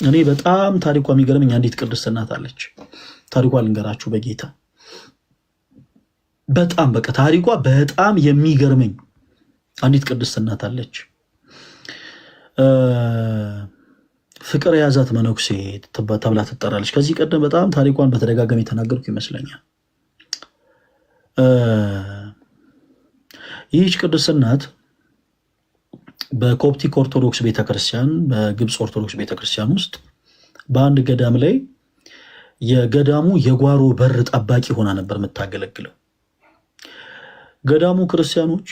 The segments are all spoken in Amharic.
እኔ በጣም ታሪኳ የሚገርመኝ አንዲት ቅድስት እናት አለች። ታሪኳ ልንገራችሁ በጌታ በጣም በቃ ታሪኳ በጣም የሚገርመኝ አንዲት ቅድስት እናት አለች። ፍቅር የያዛት መነኩሴ ተብላ ትጠራለች። ከዚህ ቀደም በጣም ታሪኳን በተደጋጋሚ የተናገርኩ ይመስለኛል። ይህች ቅድስት እናት በኮፕቲክ ኦርቶዶክስ ቤተክርስቲያን፣ በግብፅ ኦርቶዶክስ ቤተክርስቲያን ውስጥ በአንድ ገዳም ላይ የገዳሙ የጓሮ በር ጠባቂ ሆና ነበር የምታገለግለው። ገዳሙ ክርስቲያኖች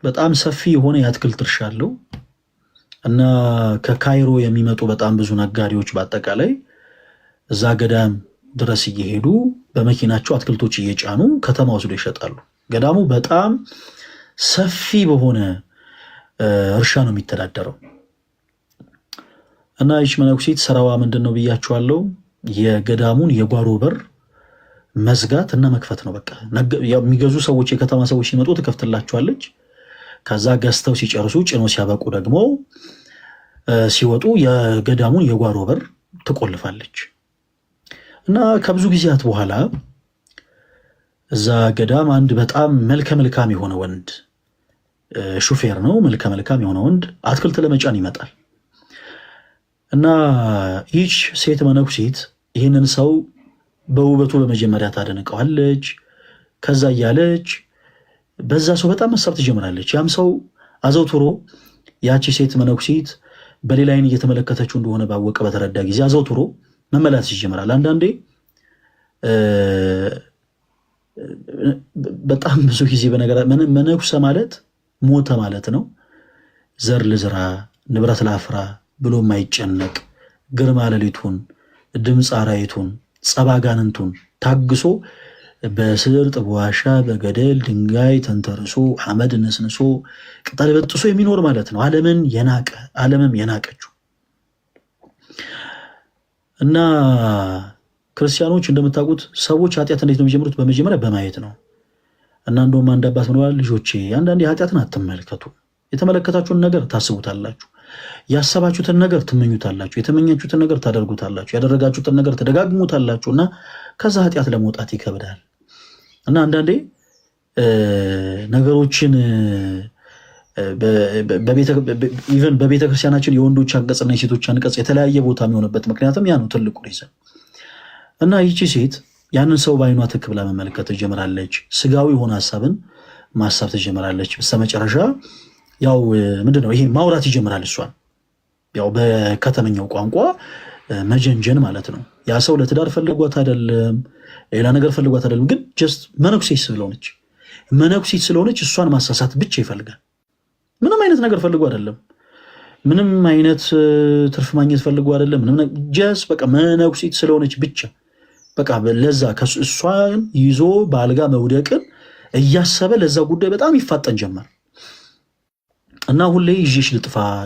በጣም ሰፊ የሆነ የአትክልት እርሻ አለው እና ከካይሮ የሚመጡ በጣም ብዙ ነጋዴዎች በአጠቃላይ እዛ ገዳም ድረስ እየሄዱ በመኪናቸው አትክልቶች እየጫኑ ከተማ ወስዶ ይሸጣሉ። ገዳሙ በጣም ሰፊ በሆነ እርሻ ነው የሚተዳደረው እና ይች መነኩሴት ስራዋ ምንድን ነው ብያችኋለሁ? የገዳሙን የጓሮ በር መዝጋት እና መክፈት ነው። በቃ የሚገዙ ሰዎች፣ የከተማ ሰዎች ሲመጡ ትከፍትላቸዋለች። ከዛ ገዝተው ሲጨርሱ ጭኖ ሲያበቁ ደግሞ ሲወጡ የገዳሙን የጓሮ በር ትቆልፋለች። እና ከብዙ ጊዜያት በኋላ እዛ ገዳም አንድ በጣም መልከ መልካም የሆነ ወንድ ሹፌር ነው። መልከ መልካም የሆነ ወንድ አትክልት ለመጫን ይመጣል እና ይህች ሴት መነኩሴት ይህንን ሰው በውበቱ በመጀመሪያ ታደንቀዋለች። ከዛ እያለች በዛ ሰው በጣም መሳብ ትጀምራለች። ያም ሰው አዘውትሮ ያቺ ሴት መነኩሴት በሌላ ዓይን እየተመለከተችው እንደሆነ ባወቀ በተረዳ ጊዜ አዘውትሮ መመላስ ይጀምራል። አንዳንዴ በጣም ብዙ ጊዜ መነኩሰ ማለት ሞተ ማለት ነው። ዘር ልዝራ ንብረት ላፍራ ብሎ የማይጨነቅ ግርማ ሌሊቱን ድምፅ አራዊቱን ጸባጋንንቱን ታግሶ በስርጥ በዋሻ በገደል ድንጋይ ተንተርሶ አመድ ነስንሶ ቅጠል በጥሶ የሚኖር ማለት ነው። ዓለምን የናቀ ዓለምም የናቀችው እና ክርስቲያኖች እንደምታውቁት ሰዎች ኃጢአት እንዴት ነው የሚጀምሩት? በመጀመሪያ በማየት ነው። እና እንደውም አንድ አባት ምን ብለዋል? ልጆቼ አንዳንዴ ኃጢአትን አትመልከቱ። የተመለከታችሁን ነገር ታስቡታላችሁ፣ ያሰባችሁትን ነገር ትመኙታላችሁ፣ የተመኛችሁትን ነገር ታደርጉታላችሁ፣ ያደረጋችሁትን ነገር ተደጋግሙታላችሁ እና ከዛ ኃጢአት ለመውጣት ይከብዳል። እና አንዳንዴ ነገሮችን በቤተ ክርስቲያናችን የወንዶች አንቀጽና የሴቶች አንቀጽ የተለያየ ቦታ የሚሆንበት ምክንያትም ያ ነው ትልቁ ሪዝን። እና ይቺ ሴት ያንን ሰው በዓይኗ ትክ ብላ መመልከት ትጀምራለች። ስጋዊ የሆነ ሀሳብን ማሳብ ትጀምራለች። በስተመጨረሻ ያው ምንድነው ይሄ ማውራት ይጀምራል። እሷን ያው በከተመኛው ቋንቋ መጀንጀን ማለት ነው። ያ ሰው ለትዳር ፈልጓት አይደለም፣ ሌላ ነገር ፈልጓት አይደለም፣ ግን ጀስት መነኩሴት ስለሆነች እሷን ማሳሳት ብቻ ይፈልጋል። ምንም አይነት ነገር ፈልጎ አይደለም፣ ምንም አይነት ትርፍ ማግኘት ፈልጎ አይደለም። ጀስት በቃ መነኩሴት ስለሆነች ብቻ በቃ ለዛ እሷን ይዞ በአልጋ መውደቅን እያሰበ ለዛ ጉዳይ በጣም ይፋጠን ጀመር እና ሁሌ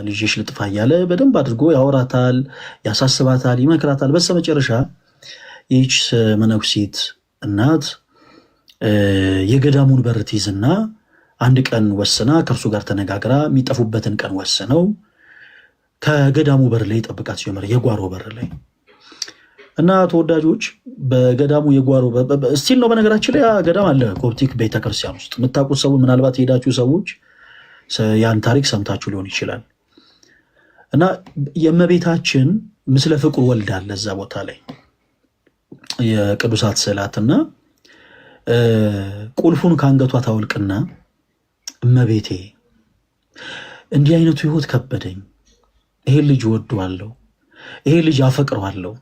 ልጄሽ ልጥፋ እያለ በደንብ አድርጎ ያወራታል፣ ያሳስባታል፣ ይመክራታል። በስተመጨረሻ ይህች መነኩሴት እናት የገዳሙን በር ትይዝና አንድ ቀን ወስና ከእርሱ ጋር ተነጋግራ የሚጠፉበትን ቀን ወስነው ከገዳሙ በር ላይ ጠብቃት ጀመረ፣ የጓሮ በር ላይ እና ተወዳጆች በገዳሙ የጓሮ ስቲል ነው። በነገራችን ላይ ገዳም አለ ኮፕቲክ ቤተክርስቲያን ውስጥ የምታውቁት ሰው ምናልባት የሄዳችሁ ሰዎች ያን ታሪክ ሰምታችሁ ሊሆን ይችላል። እና የእመቤታችን ምስለ ፍቁር ወልዳለ እዛ ቦታ ላይ የቅዱሳት ስዕላትና ቁልፉን ከአንገቷ ታወልቅና እመቤቴ እንዲህ አይነቱ ህይወት ከበደኝ፣ ይሄ ልጅ ወደዋለሁ፣ ይሄ ልጅ አፈቅረዋለሁ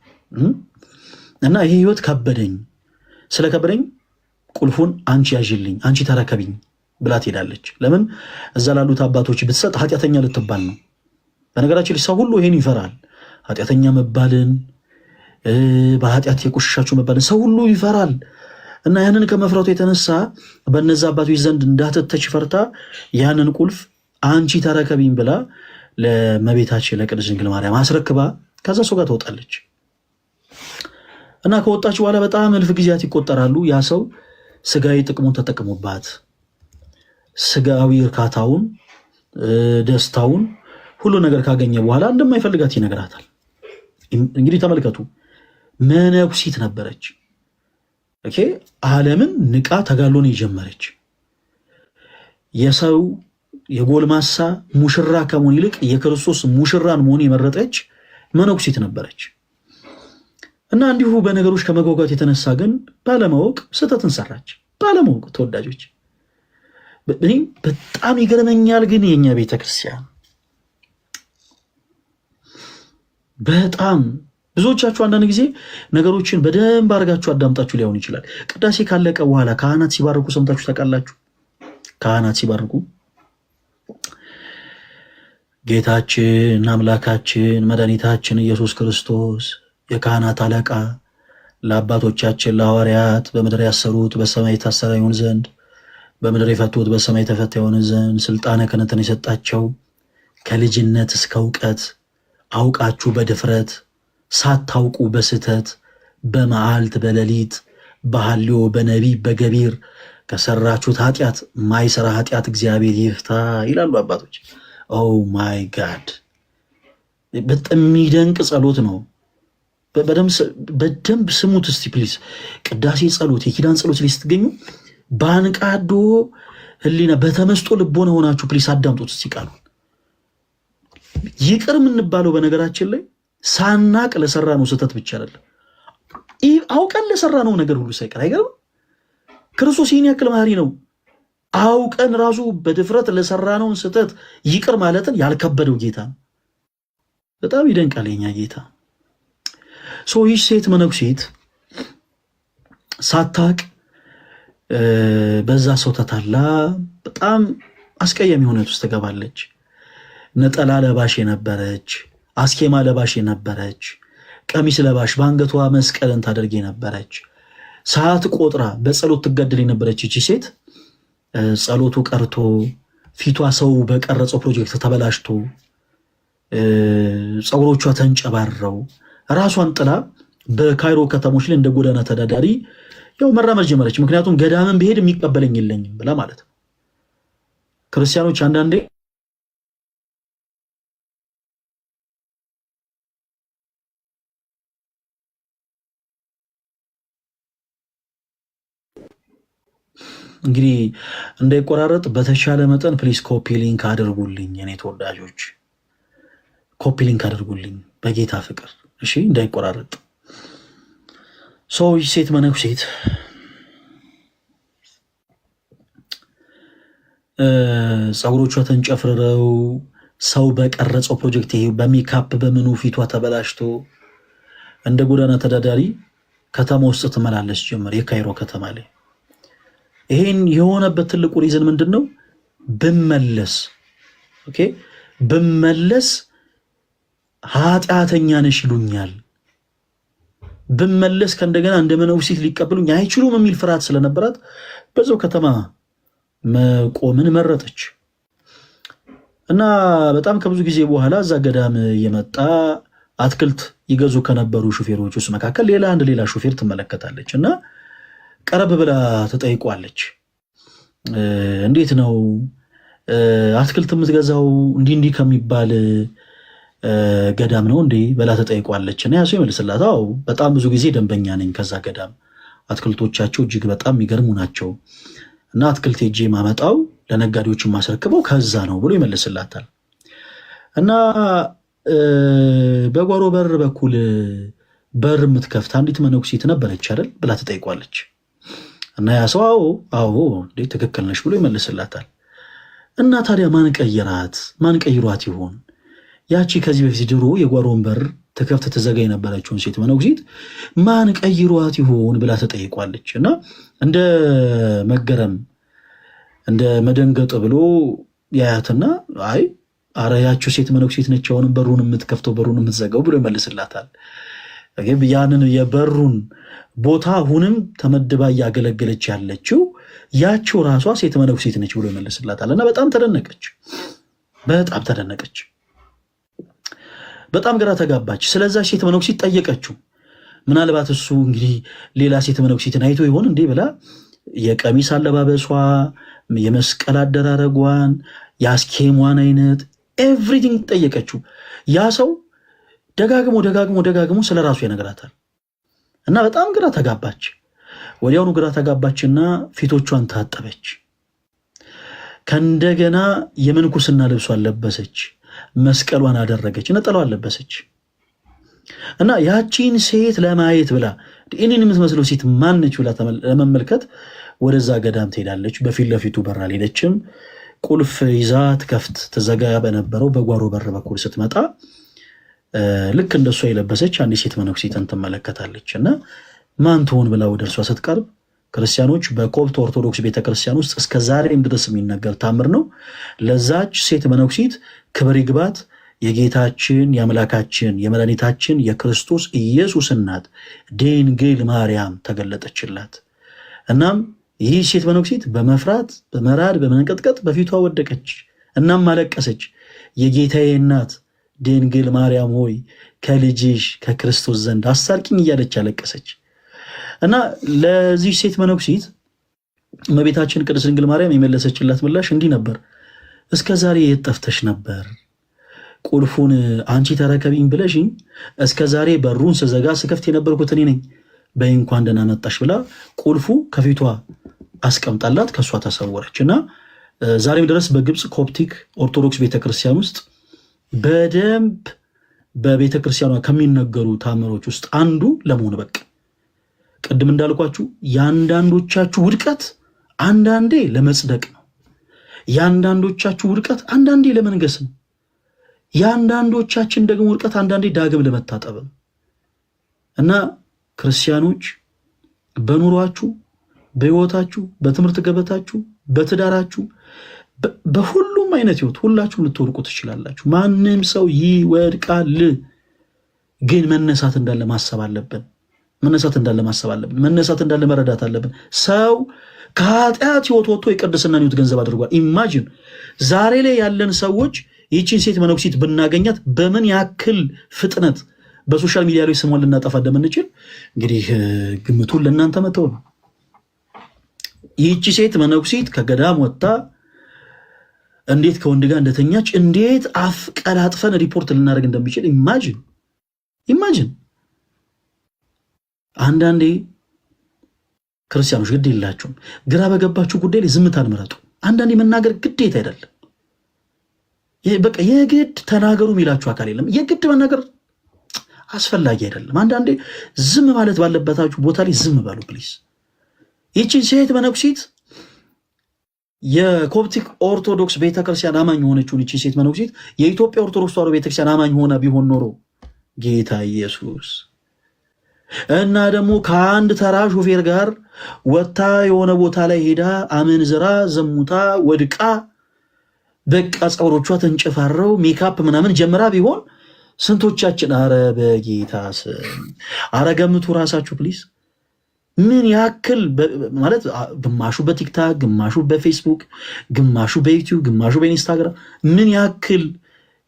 እና ይሄ ህይወት ከበደኝ፣ ስለከበደኝ ቁልፉን አንቺ ያዥልኝ፣ አንቺ ተረከቢኝ ብላ ትሄዳለች። ለምን? እዛ ላሉት አባቶች ብትሰጥ ኃጢአተኛ ልትባል ነው። በነገራችን ላይ ሰው ሁሉ ይሄን ይፈራል፣ ኃጢአተኛ መባልን፣ በኃጢአት የቆሸሻችሁ መባልን ሰው ሁሉ ይፈራል። እና ያንን ከመፍራቱ የተነሳ በነዛ አባቶች ዘንድ እንዳትተች ፈርታ ያንን ቁልፍ አንቺ ተረከቢኝ ብላ ለእመቤታችን ለቅድስት ድንግል ማርያም አስረክባ ከዛ ሰው ጋር ትወጣለች። እና ከወጣች በኋላ በጣም እልፍ ጊዜያት ይቆጠራሉ። ያ ሰው ስጋዊ ጥቅሙን ተጠቅሞባት ስጋዊ እርካታውን፣ ደስታውን፣ ሁሉ ነገር ካገኘ በኋላ እንደማይፈልጋት ይነግራታል። እንግዲህ ተመልከቱ፣ መነኩሲት ነበረች። ኦኬ ዓለምን ንቃ ተጋሎን የጀመረች የሰው የጎልማሳ ሙሽራ ከመሆን ይልቅ የክርስቶስ ሙሽራን መሆን የመረጠች መነኩሲት ነበረች። እና እንዲሁ በነገሮች ከመጓጓት የተነሳ ግን ባለማወቅ ስህተትን ሰራች። ባለማወቅ ተወዳጆች፣ እኔም በጣም ይገርመኛል። ግን የኛ ቤተክርስቲያን በጣም ብዙዎቻችሁ አንዳንድ ጊዜ ነገሮችን በደንብ አድርጋችሁ አዳምጣችሁ ሊሆን ይችላል። ቅዳሴ ካለቀ በኋላ ካህናት ሲባርኩ ሰምታችሁ ታውቃላችሁ? ካህናት ሲባርኩ ጌታችን አምላካችን መድኃኒታችን ኢየሱስ ክርስቶስ የካህናት አለቃ ለአባቶቻችን ለሐዋርያት በምድር ያሰሩት በሰማይ የታሰረ ይሆን ዘንድ በምድር የፈቱት በሰማይ የተፈታ ይሆን ዘንድ ስልጣነ ክህነትን የሰጣቸው ከልጅነት እስከ እውቀት አውቃችሁ በድፍረት ሳታውቁ በስተት በመዓልት በሌሊት በሐልዮ በነቢብ በገቢር ከሰራችሁት ኃጢአት ማይሰራ ኃጢአት እግዚአብሔር ይፍታ ይላሉ አባቶች። ኦ ማይ ጋድ! በጣም የሚደንቅ ጸሎት ነው። በደንብ ስሙት እስቲ ፕሊዝ። ቅዳሴ ጸሎት፣ የኪዳን ጸሎት ላይ ስትገኙ በአንቃዶ ህሊና በተመስጦ ልቦና ሆናችሁ ፕሊዝ አዳምጡት እስቲ ቃሉን። ይቅር የምንባለው በነገራችን ላይ ሳናቅ ለሰራ ነው ስህተት ብቻ አይደለም፣ አውቀን ለሰራ ነው ነገር ሁሉ ሳይቀር። አይገርም? ክርስቶስ ይህን ያክል መሐሪ ነው። አውቀን ራሱ በድፍረት ለሰራነውን ስህተት ይቅር ማለትን ያልከበደው ጌታ ነው። በጣም ይደንቃል የኛ ጌታ። ይህ ሴት መነኩሴት ሳታቅ በዛ ሰው ተታላ በጣም አስቀያሚ ሁኔታ ውስጥ ትገባለች። ነጠላ ለባሽ የነበረች፣ አስኬማ ለባሽ የነበረች፣ ቀሚስ ለባሽ፣ በአንገቷ መስቀልን ታደርግ የነበረች፣ ሰዓት ቆጥራ በጸሎት ትጋደል የነበረች ይቺ ሴት ጸሎቱ ቀርቶ ፊቷ ሰው በቀረጸው ፕሮጀክት ተበላሽቶ ፀጉሮቿ ተንጨባረው ራሷን ጥላ በካይሮ ከተሞች ላይ እንደ ጎዳና ተዳዳሪ ያው መራመድ ጀመረች። ምክንያቱም ገዳምን ብሄድ የሚቀበለኝ የለኝም ብላ ማለት ነው። ክርስቲያኖች አንዳንዴ እንግዲህ እንዳይቆራረጥ በተሻለ መጠን ፕሊስ ኮፒ ሊንክ አድርጉልኝ። እኔ ተወዳጆች ኮፒ ሊንክ አድርጉልኝ በጌታ ፍቅር እሺ፣ እንዳይቆራረጥ። ሰዎች ሴት መነኩሴት ፀጉሮቿ ተንጨፍርረው ሰው በቀረጸው ፕሮጀክት ይሄ በሜካፕ በምኑ ፊቷ ተበላሽቶ እንደ ጎዳና ተዳዳሪ ከተማ ውስጥ ትመላለስ ጀመር፣ የካይሮ ከተማ ላይ። ይሄን የሆነበት ትልቁ ሪዝን ምንድን ነው? ብመለስ ኃጢአተኛ ነሽ ይሉኛል፣ ብመለስ ከእንደገና እንደ መነኩሲት ሊቀበሉኝ አይችሉም የሚል ፍርሃት ስለነበራት በዛው ከተማ መቆምን መረጠች። እና በጣም ከብዙ ጊዜ በኋላ እዛ ገዳም የመጣ አትክልት ይገዙ ከነበሩ ሹፌሮች ውስጥ መካከል ሌላ ሹፌር ትመለከታለች እና ቀረብ ብላ ተጠይቋለች። እንዴት ነው አትክልት የምትገዛው? እንዲህ ከሚባል ገዳም ነው እንዴ ብላ ተጠይቋለች። እና ያሱ ይመልስላት፣ አዎ በጣም ብዙ ጊዜ ደንበኛ ነኝ ከዛ ገዳም፣ አትክልቶቻቸው እጅግ በጣም የሚገርሙ ናቸው እና አትክልት ሄጄ ማመጣው ለነጋዴዎች ማስረክበው ከዛ ነው ብሎ ይመልስላታል። እና በጓሮ በር በኩል በር የምትከፍት አንዲት መነኩሲት ነበረች አይደል ብላ ተጠይቋለች። እና ያ ሰው አዎ እንዴ ትክክል ነሽ ብሎ ይመልስላታል። እና ታዲያ ማን ቀይሯት ይሆን? ያቺ ከዚህ በፊት ድሮ የጓሮን በር ተከፍት ተዘጋ የነበረችውን ሴት መነኩሲት ማን ቀይሯት ይሆን ብላ ተጠይቋለች። እና እንደ መገረም እንደ መደንገጥ ብሎ ያያትና አይ አረ ያቺው ሴት መነኩሲት ነች አሁንም በሩን የምትከፍተው በሩን የምትዘጋው ብሎ ይመልስላታል። ያንን የበሩን ቦታ አሁንም ተመድባ እያገለገለች ያለችው ያቺው ራሷ ሴት መነኩሲት ነች ብሎ ይመልስላታል። እና በጣም ተደነቀች፣ በጣም ግራ ተጋባች። ስለዛ ሴት መነኩሲት ጠየቀችው። ምናልባት እሱ እንግዲህ ሌላ ሴት መነኩሲትን አይቶ ይሆን እንዴ ብላ የቀሚስ አለባበሷ፣ የመስቀል አደራረጓን፣ የአስኬሟን አይነት ኤቭሪቲንግ ጠየቀችው። ያ ሰው ደጋግሞ ስለ ራሱ ይነግራታል። እና በጣም ግራ ተጋባች። ወዲያውኑ ግራ ተጋባችና ፊቶቿን ታጠበች። ከእንደገና የምንኩስና ልብሷን ለበሰች፣ መስቀሏን አደረገች፣ ነጠላዋን ለበሰች። እና ያቺን ሴት ለማየት ብላ እኔን የምትመስለው ሴት ማነች ብላ ለመመልከት ወደዛ ገዳም ትሄዳለች። በፊት ለፊቱ በር አልሄደችም። ቁልፍ ይዛ ትዘጋ በነበረው በጓሮ በር በኩል ስትመጣ ልክ እንደሷ የለበሰች አንድ ሴት መነኩሴትን ትመለከታለች። እና ማን ትሆን ብላ ወደ እርሷ ስትቀርብ ክርስቲያኖች በኮፕት ኦርቶዶክስ ቤተክርስቲያን ውስጥ እስከ ዛሬም ድረስ የሚነገር ታምር ነው። ለዛች ሴት መነኩሴት ክብር ይግባት የጌታችን የአምላካችን የመድኃኒታችን የክርስቶስ ኢየሱስ እናት ድንግል ማርያም ተገለጠችላት። እናም ይህ ሴት መነኩሴት በመፍራት በመራድ በመንቀጥቀጥ በፊቷ ወደቀች። እናም አለቀሰች። የጌታዬ እናት ድንግል ማርያም ሆይ ከልጅሽ ከክርስቶስ ዘንድ አስታርቂኝ እያለች አለቀሰች። እና ለዚህ ሴት መነኩሴት እመቤታችን ቅድስት ድንግል ማርያም የመለሰችላት ምላሽ እንዲህ ነበር። እስከ ዛሬ የት ጠፍተሽ ነበር? ቁልፉን አንቺ ተረከቢኝ ብለሽኝ እስከ ዛሬ በሩን ስዘጋ ስከፍት የነበርኩት እኔ ነኝ። በይ እንኳን ደህና መጣሽ ብላ ቁልፉ ከፊቷ አስቀምጣላት ከእሷ ተሰወረች። እና ዛሬም ድረስ በግብፅ ኮፕቲክ ኦርቶዶክስ ቤተክርስቲያን ውስጥ በደንብ በቤተክርስቲያኗ ከሚነገሩ ታምሮች ውስጥ አንዱ ለመሆን በቃ ቅድም እንዳልኳችሁ የአንዳንዶቻችሁ ውድቀት አንዳንዴ ለመጽደቅ ነው። የአንዳንዶቻችሁ ውድቀት አንዳንዴ ለመንገስ ነው። የአንዳንዶቻችን ደግሞ ውድቀት አንዳንዴ ዳግም ለመታጠብ ነው። እና ክርስቲያኖች በኑሯችሁ፣ በሕይወታችሁ፣ በትምህርት ገበታችሁ፣ በትዳራችሁ፣ በሁሉም አይነት ሕይወት ሁላችሁም ልትወድቁ ትችላላችሁ። ማንም ሰው ይወድቃል። ግን መነሳት እንዳለ ማሰብ አለብን። መነሳት እንዳለ መረዳት አለብን። ሰው ከኃጢአት ሕይወት ወጥቶ የቅድስናን ሕይወት ገንዘብ አድርጓል። ኢማጂን ዛሬ ላይ ያለን ሰዎች ይህችን ሴት መነኩሴት ብናገኛት በምን ያክል ፍጥነት በሶሻል ሚዲያ ላይ ስሟን ልናጠፋ እንደምንችል እንግዲህ ግምቱን ለእናንተ መተው ነው። ይህቺ ሴት መነኩሴት ከገዳም ወጥታ እንዴት ከወንድ ጋር እንደተኛች እንዴት አፍ ቀላጥፈን ሪፖርት ልናደርግ እንደሚችል ኢማጂን። አንዳንዴ ክርስቲያኖች ግድ የላችሁም፣ ግራ በገባችሁ ጉዳይ ላይ ዝምታን ምረጡ። አንዳንዴ መናገር ግዴታ አይደለም። በቃ የግድ ተናገሩ የሚላችሁ አካል የለም። የግድ መናገር አስፈላጊ አይደለም። አንዳንዴ ዝም ማለት ባለበታችሁ ቦታ ላይ ዝም በሉ ፕሊዝ። ይህችን ሴት መነኩሴት የኮፕቲክ ኦርቶዶክስ ቤተክርስቲያን አማኝ የሆነችውን ይህችን ሴት መነኩሴት የኢትዮጵያ ኦርቶዶክስ ተዋሕዶ ቤተክርስቲያን አማኝ ሆና ቢሆን ኖሮ ጌታ ኢየሱስ እና ደግሞ ከአንድ ተራ ሾፌር ጋር ወታ የሆነ ቦታ ላይ ሄዳ አመንዝራ ዘሙታ ወድቃ በቃ ፀጉሮቿ ተንጨፋረው ሜካፕ ምናምን ጀምራ ቢሆን ስንቶቻችን አረ በጌታ ስም አረ ገምቱ ራሳችሁ ፕሊዝ። ምን ያክል ማለት ግማሹ በቲክታክ ግማሹ በፌስቡክ ግማሹ በዩቲዩብ ግማሹ በኢንስታግራም ምን ያክል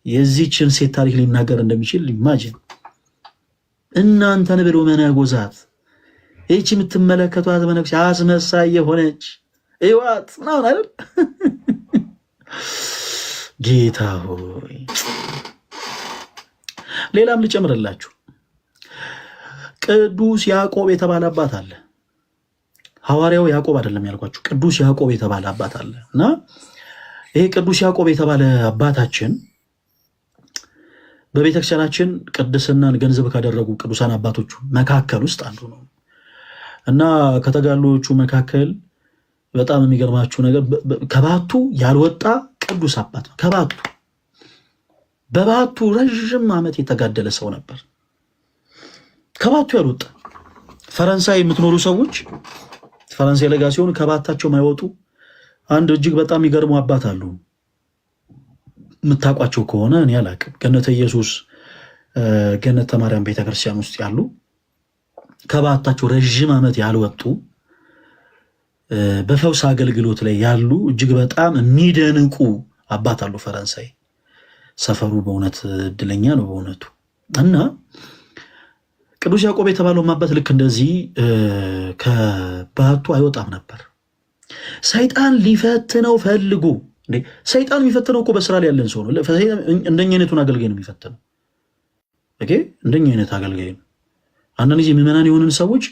የዚህችን ሴት ታሪክ ሊናገር እንደሚችል ኢማጂን። እናንተን ብሎ መነጎዛት ይህች የምትመለከቷት መነኩሴ አስመሳይ የሆነች እዋት ምናምን አይደል? ጌታ ሆይ ሌላም ልጨምርላችሁ። ቅዱስ ያዕቆብ የተባለ አባት አለ። ሐዋርያው ያዕቆብ አይደለም ያልኳችሁ፣ ቅዱስ ያዕቆብ የተባለ አባት አለ። እና ይሄ ቅዱስ ያዕቆብ የተባለ አባታችን በቤተክርስቲያናችን ቅድስናን ገንዘብ ካደረጉ ቅዱሳን አባቶቹ መካከል ውስጥ አንዱ ነው። እና ከተጋሎቹ መካከል በጣም የሚገርማችሁ ነገር ከባቱ ያልወጣ ቅዱስ አባት ነው። በባቱ ረዥም ዓመት የተጋደለ ሰው ነበር። ከባቱ ያልወጣ ፈረንሳይ የምትኖሩ ሰዎች ፈረንሳይ ለጋ ሲሆን ከባታቸው ማይወጡ አንድ እጅግ በጣም የሚገርሙ አባት አሉ። የምታውቋቸው ከሆነ እኔ አላቅም። ገነተ ኢየሱስ ገነተ ማርያም ቤተክርስቲያን ውስጥ ያሉ ከባታቸው ረዥም ዓመት ያልወጡ በፈውስ አገልግሎት ላይ ያሉ እጅግ በጣም የሚደንቁ አባት አሉ። ፈረንሳይ ሰፈሩ በእውነት እድለኛ ነው በእውነቱ። እና ቅዱስ ያዕቆብ የተባለው አባት ልክ እንደዚህ ከባቱ አይወጣም ነበር። ሰይጣን ሊፈትነው ፈልጉ። ሰይጣን የሚፈትነው እኮ በስራ ላይ ያለን ሰው ነው። እንደኛ አይነቱን አገልጋይ ነው የሚፈትነው። ኦኬ እንደኛ አይነት አገልጋይ ነው። አንዳንድ ጊዜ ምዕመናን የሆንን ሰዎች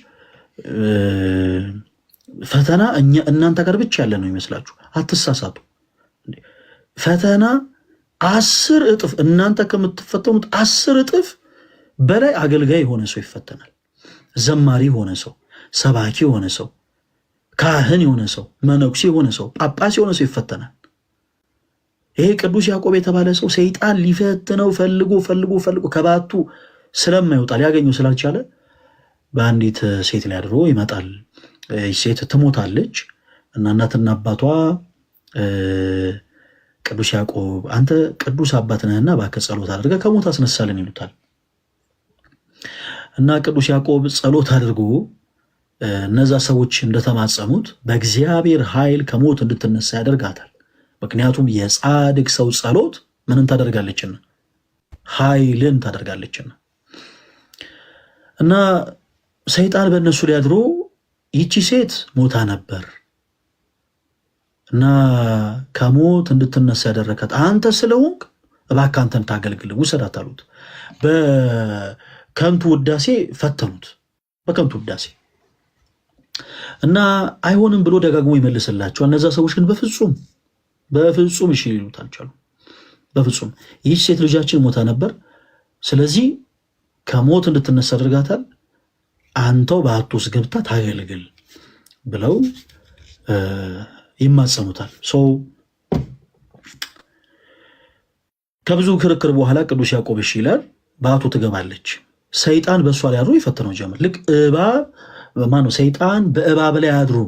ፈተና እናንተ ጋር ብቻ ያለ ነው ይመስላችሁ። አትሳሳቱ። ፈተና 10 እጥፍ እናንተ ከምትፈተኑት 10 እጥፍ በላይ አገልጋይ የሆነ ሰው ይፈተናል። ዘማሪ የሆነ ሰው፣ ሰባኪ የሆነ ሰው፣ ካህን የሆነ ሰው፣ መነኩሴ የሆነ ሰው፣ ጳጳስ የሆነ ሰው ይፈተናል። ይሄ ቅዱስ ያዕቆብ የተባለ ሰው ሰይጣን ሊፈትነው ፈልጎ ከባቱ ስለማይወጣ ሊያገኘው ስላልቻለ በአንዲት ሴት ላይ አድሮ ይመጣል። ሴት ትሞታለች እና እናትና አባቷ ቅዱስ ያዕቆብ አንተ ቅዱስ አባት ነህና እባክህ ጸሎት አድርገህ ከሞት አስነሳልን ይሉታል። እና ቅዱስ ያዕቆብ ጸሎት አድርጎ እነዛ ሰዎች እንደተማጸኑት በእግዚአብሔር ኃይል ከሞት እንድትነሳ ያደርጋታል። ምክንያቱም የጻድቅ ሰው ጸሎት ምንን ታደርጋለችና? ኃይልን ታደርጋለችና። እና ሰይጣን በእነሱ ላይ አድሮ ይቺ ሴት ሞታ ነበር እና ከሞት እንድትነሳ ያደረካት አንተ ስለሆንክ እባክህ አንተን ታገልግል ውሰዳት አሉት። በከንቱ ውዳሴ ፈተኑት፣ በከንቱ ውዳሴ እና አይሆንም ብሎ ደጋግሞ ይመልስላቸዋል። እነዛ ሰዎች ግን በፍጹም እሺ ሊሉት አልቻሉም። በፍጹም ይህች ሴት ልጃችን ሞታ ነበር፣ ስለዚህ ከሞት እንድትነሳ አድርጋታል፣ አንተው በዓቱ ውስጥ ገብታ ታገልግል ብለው ይማጸኑታል። ከብዙ ክርክር በኋላ ቅዱስ ያዕቆብ እሺ ይላል። በዓቱ ትገባለች። ሰይጣን በእሷ ላይ አድሮ ይፈትነው ጀመር። ልክ ሰይጣን በእባብ ላይ አድሮ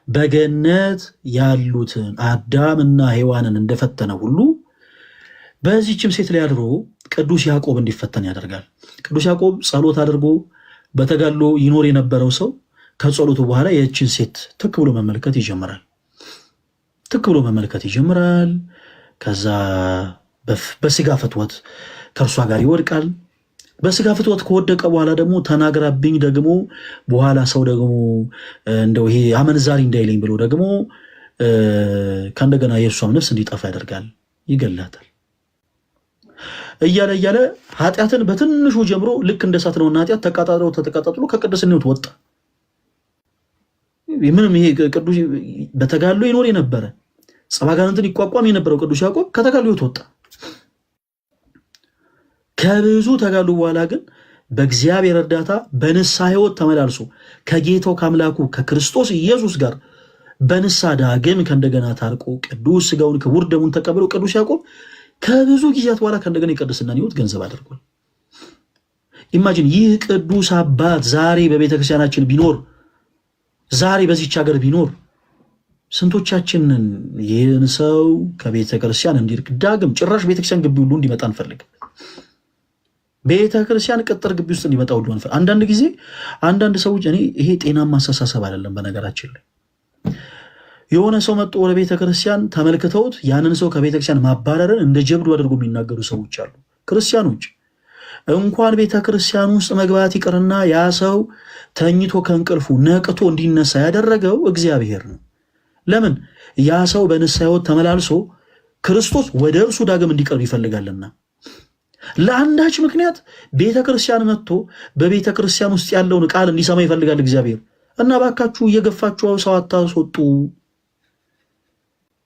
በገነት ያሉትን አዳምና ሔዋንን እንደፈተነ ሁሉ በዚህችም ሴት ላይ አድሮ ቅዱስ ያዕቆብ እንዲፈተን ያደርጋል። ቅዱስ ያዕቆብ ጸሎት አድርጎ በተጋድሎ ይኖር የነበረው ሰው ከጸሎቱ በኋላ የእችን ሴት ትክ ብሎ መመልከት ይጀምራል። ከዛ በስጋ ፍትወት ከእርሷ ጋር ይወድቃል። በስጋ ፍትወት ከወደቀ በኋላ ደግሞ ተናግራብኝ ደግሞ በኋላ ሰው ደግሞ እንደው ይሄ አመንዛሪ እንዳይለኝ ብሎ ደግሞ ከእንደገና የእሷም ነፍስ እንዲጠፋ ያደርጋል፣ ይገላታል። እያለ ኃጢአትን በትንሹ ጀምሮ ልክ እንደ እሳት ነውና ኃጢአት ተቀጣጥሎ ከቅድስናው ወጣ። ምንም ይሄ ቅዱስ በተጋድሎ ይኖር የነበረ ጸባጋንንትን ይቋቋም የነበረው ቅዱስ ያዕቆብ ከተጋድሎ ወጣ። ከብዙ ተጋድሎ በኋላ ግን በእግዚአብሔር እርዳታ በንስሐ ሕይወት ተመላልሶ ከጌታው ከአምላኩ ከክርስቶስ ኢየሱስ ጋር በንስሐ ዳግም ከእንደገና ታርቆ ቅዱስ ሥጋውን ክቡር ደሙን ተቀብሎ ቅዱስ ያዕቆብ ከብዙ ጊዜያት በኋላ ከእንደገና የቅድስናን ሕይወት ገንዘብ አድርጓል። ኢማጂን ይህ ቅዱስ አባት ዛሬ በቤተክርስቲያናችን ቢኖር፣ ዛሬ በዚች ሀገር ቢኖር ስንቶቻችንን ይህን ሰው ከቤተክርስቲያን እንዲርቅ ዳግም ጭራሽ ቤተክርስቲያን ግቢ ሁሉ እንዲመጣ እንፈልግ። ቤተክርስቲያን ቅጥር ግቢ ውስጥ እንዲመጣ ሁሉ እንፈልግ። አንዳንድ ጊዜ አንዳንድ ሰዎች ይሄ ጤናማ አስተሳሰብ አይደለም። በነገራችን ላይ የሆነ ሰው መጥቶ ወደ ቤተክርስቲያን ተመልክተውት ያንን ሰው ከቤተክርስቲያን ማባረርን እንደ ጀብዱ አድርጎ የሚናገሩ ሰዎች አሉ። ክርስቲያኖች እንኳን ቤተክርስቲያን ውስጥ መግባት ይቅርና ያ ሰው ተኝቶ ከእንቅልፉ ነቅቶ እንዲነሳ ያደረገው እግዚአብሔር ነው። ለምን? ያ ሰው በንስሐ ሕይወት ተመላልሶ ክርስቶስ ወደ እርሱ ዳግም እንዲቀርብ ይፈልጋልና። ለአንዳች ምክንያት ቤተክርስቲያን መጥቶ በቤተክርስቲያን ውስጥ ያለውን ቃል እንዲሰማ ይፈልጋል እግዚአብሔር። እና ባካችሁ እየገፋችሁ ሰው አታስወጡ፣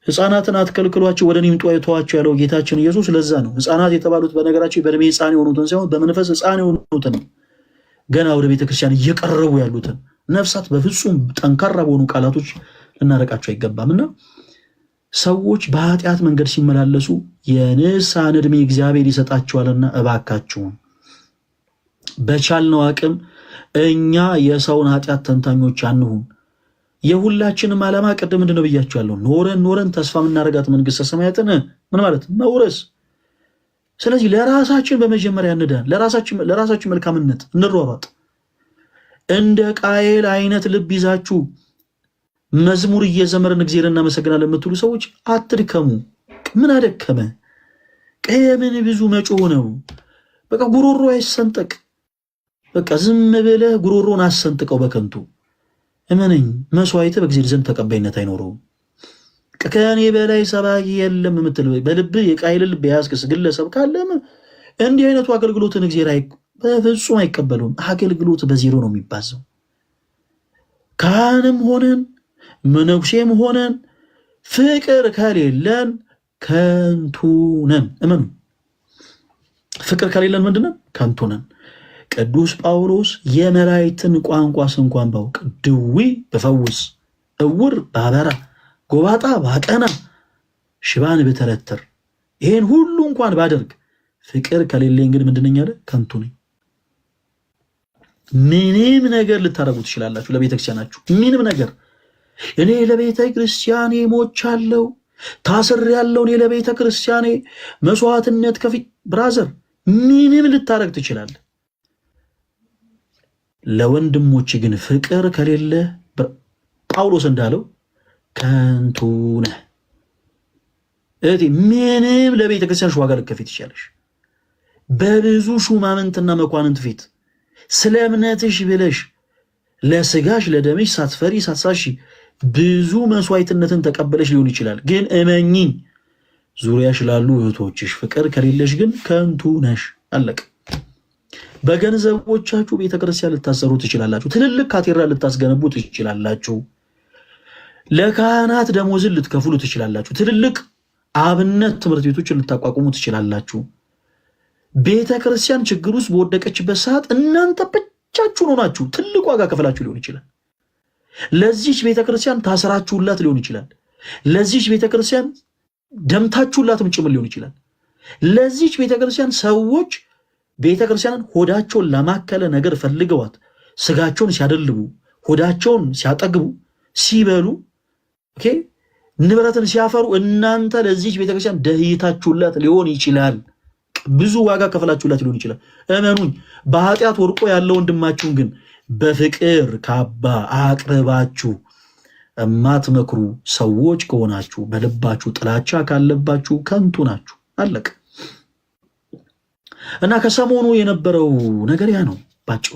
ሕፃናትን አትከልክሏቸው፣ ወደ እኔ ይምጡ ተዋቸው ያለው ጌታችን ኢየሱስ ለዛ ነው። ሕፃናት የተባሉት በነገራችን በዕድሜ ሕፃን የሆኑትን ሳይሆን በመንፈስ ሕፃን የሆኑትን ገና ወደ ቤተክርስቲያን እየቀረቡ ያሉትን ነፍሳት በፍጹም ጠንካራ በሆኑ ቃላቶች ልናረቃቸው አይገባምና ሰዎች በኃጢአት መንገድ ሲመላለሱ የንስሐን ዕድሜ እግዚአብሔር ይሰጣቸዋልና እባካችሁን በቻልነው አቅም እኛ የሰውን ኃጢአት ተንታኞች አንሁን። የሁላችንም ዓላማ ቅድም ምንድነው ብያችኋለሁ፣ ኖረን ተስፋ የምናደርጋት መንግስተ ሰማያትን ምን ማለት መውረስ። ስለዚህ ለራሳችን በመጀመሪያ እንዳን፣ ለራሳችን መልካምነት እንሯሯጥ። እንደ ቃየል አይነት ልብ ይዛችሁ መዝሙር እየዘመርን እግዚአብሔር እናመሰግናለን የምትሉ ሰዎች አትድከሙ። ምን አደከመ? ቀየምን ብዙ መጮህ ነው። በቃ ጉሮሮ አይሰንጠቅ። በቃ ዝም ብለህ ጉሮሮን አሰንጥቀው በከንቱ እመነኝ። መስዋዕት በእግዚአብሔር ዘንድ ተቀባይነት አይኖረውም። ከኔ በላይ ሰባኪ የለም የምትል በልብህ የቃየል ልብ የያዝክስ ግለሰብ ካለም እንዲህ አይነቱ አገልግሎትን እግዚአብሔር በፍጹም አይቀበለውም። አገልግሎት በዜሮ ነው የሚባዘው። ካህንም ሆነን መነኩሴም ሆነን ፍቅር ከሌለን ከንቱ ነን። እመኑ። ፍቅር ከሌለን ምንድነን? ከንቱ ነን። ቅዱስ ጳውሎስ የመላእክትን ቋንቋስ እንኳን ባውቅ፣ ድዊ በፈውስ፣ እውር ባበራ፣ ጎባጣ ባቀና፣ ሽባን ብተረትር፣ ይሄን ሁሉ እንኳን ባደርግ ፍቅር ከሌለኝ ግን ምንድነኝ አለ? ከንቱ ነኝ። ምንም ነገር ልታደርጉ ትችላላችሁ ለቤተክርስቲያናችሁ፣ ምንም ነገር። እኔ ለቤተ ክርስቲያኔ ሞቻለሁ፣ ታስሬያለሁ፣ እኔ ለቤተ ክርስቲያኔ መስዋዕትነት ከፊት ብራዘር፣ ምንም ልታደርግ ትችላለህ። ለወንድሞች ግን ፍቅር ከሌለ ጳውሎስ እንዳለው ከንቱ ነህ። እህቴ ምንም ለቤተ ክርስቲያንሽ ዋጋ ልትከፊ ትችላለሽ። በብዙ ሹማምንትና መኳንንት ፊት ስለ እምነትሽ ብለሽ ለስጋሽ ለደምሽ ሳትፈሪ ሳትሳሺ ብዙ መስዋዕትነትን ተቀበለሽ ሊሆን ይችላል። ግን እመኚኝ፣ ዙሪያሽ ላሉ እህቶችሽ ፍቅር ከሌለሽ ግን ከንቱ ነሽ። አለቀ። በገንዘቦቻችሁ ቤተክርስቲያን ልታሰሩ ትችላላችሁ። ትልልቅ ካቴድራል ልታስገነቡ ትችላላችሁ። ለካህናት ደሞዝን ልትከፍሉ ትችላላችሁ። ትልልቅ አብነት ትምህርት ቤቶችን ልታቋቁሙ ትችላላችሁ። ቤተክርስቲያን ችግር ውስጥ በወደቀችበት ሰዓት እናንተ ብቻችሁን ሆናችሁ ትልቅ ዋጋ ከፍላችሁ ሊሆን ይችላል። ለዚች ቤተክርስቲያን ታስራችሁላት ሊሆን ይችላል። ለዚች ቤተክርስቲያን ደምታችሁላትም ጭምር ሊሆን ይችላል። ለዚች ቤተክርስቲያን ሰዎች ቤተክርስቲያንን ሆዳቸውን ለማከለ ነገር ፈልገዋት ስጋቸውን ሲያደልቡ ሆዳቸውን ሲያጠግቡ ሲበሉ ንብረትን ሲያፈሩ እናንተ ለዚች ቤተክርስቲያን ደህይታችሁላት ሊሆን ይችላል። ብዙ ዋጋ ከፍላችሁላት ሊሆን ይችላል። እመኑኝ። በኃጢአት ወድቆ ያለው ወንድማችሁን ግን በፍቅር ካባ አቅርባችሁ እማትመክሩ ሰዎች ከሆናችሁ፣ በልባችሁ ጥላቻ ካለባችሁ ከንቱ ናችሁ። አለቀ። እና ከሰሞኑ የነበረው ነገር ያ ነው ባጭሩ።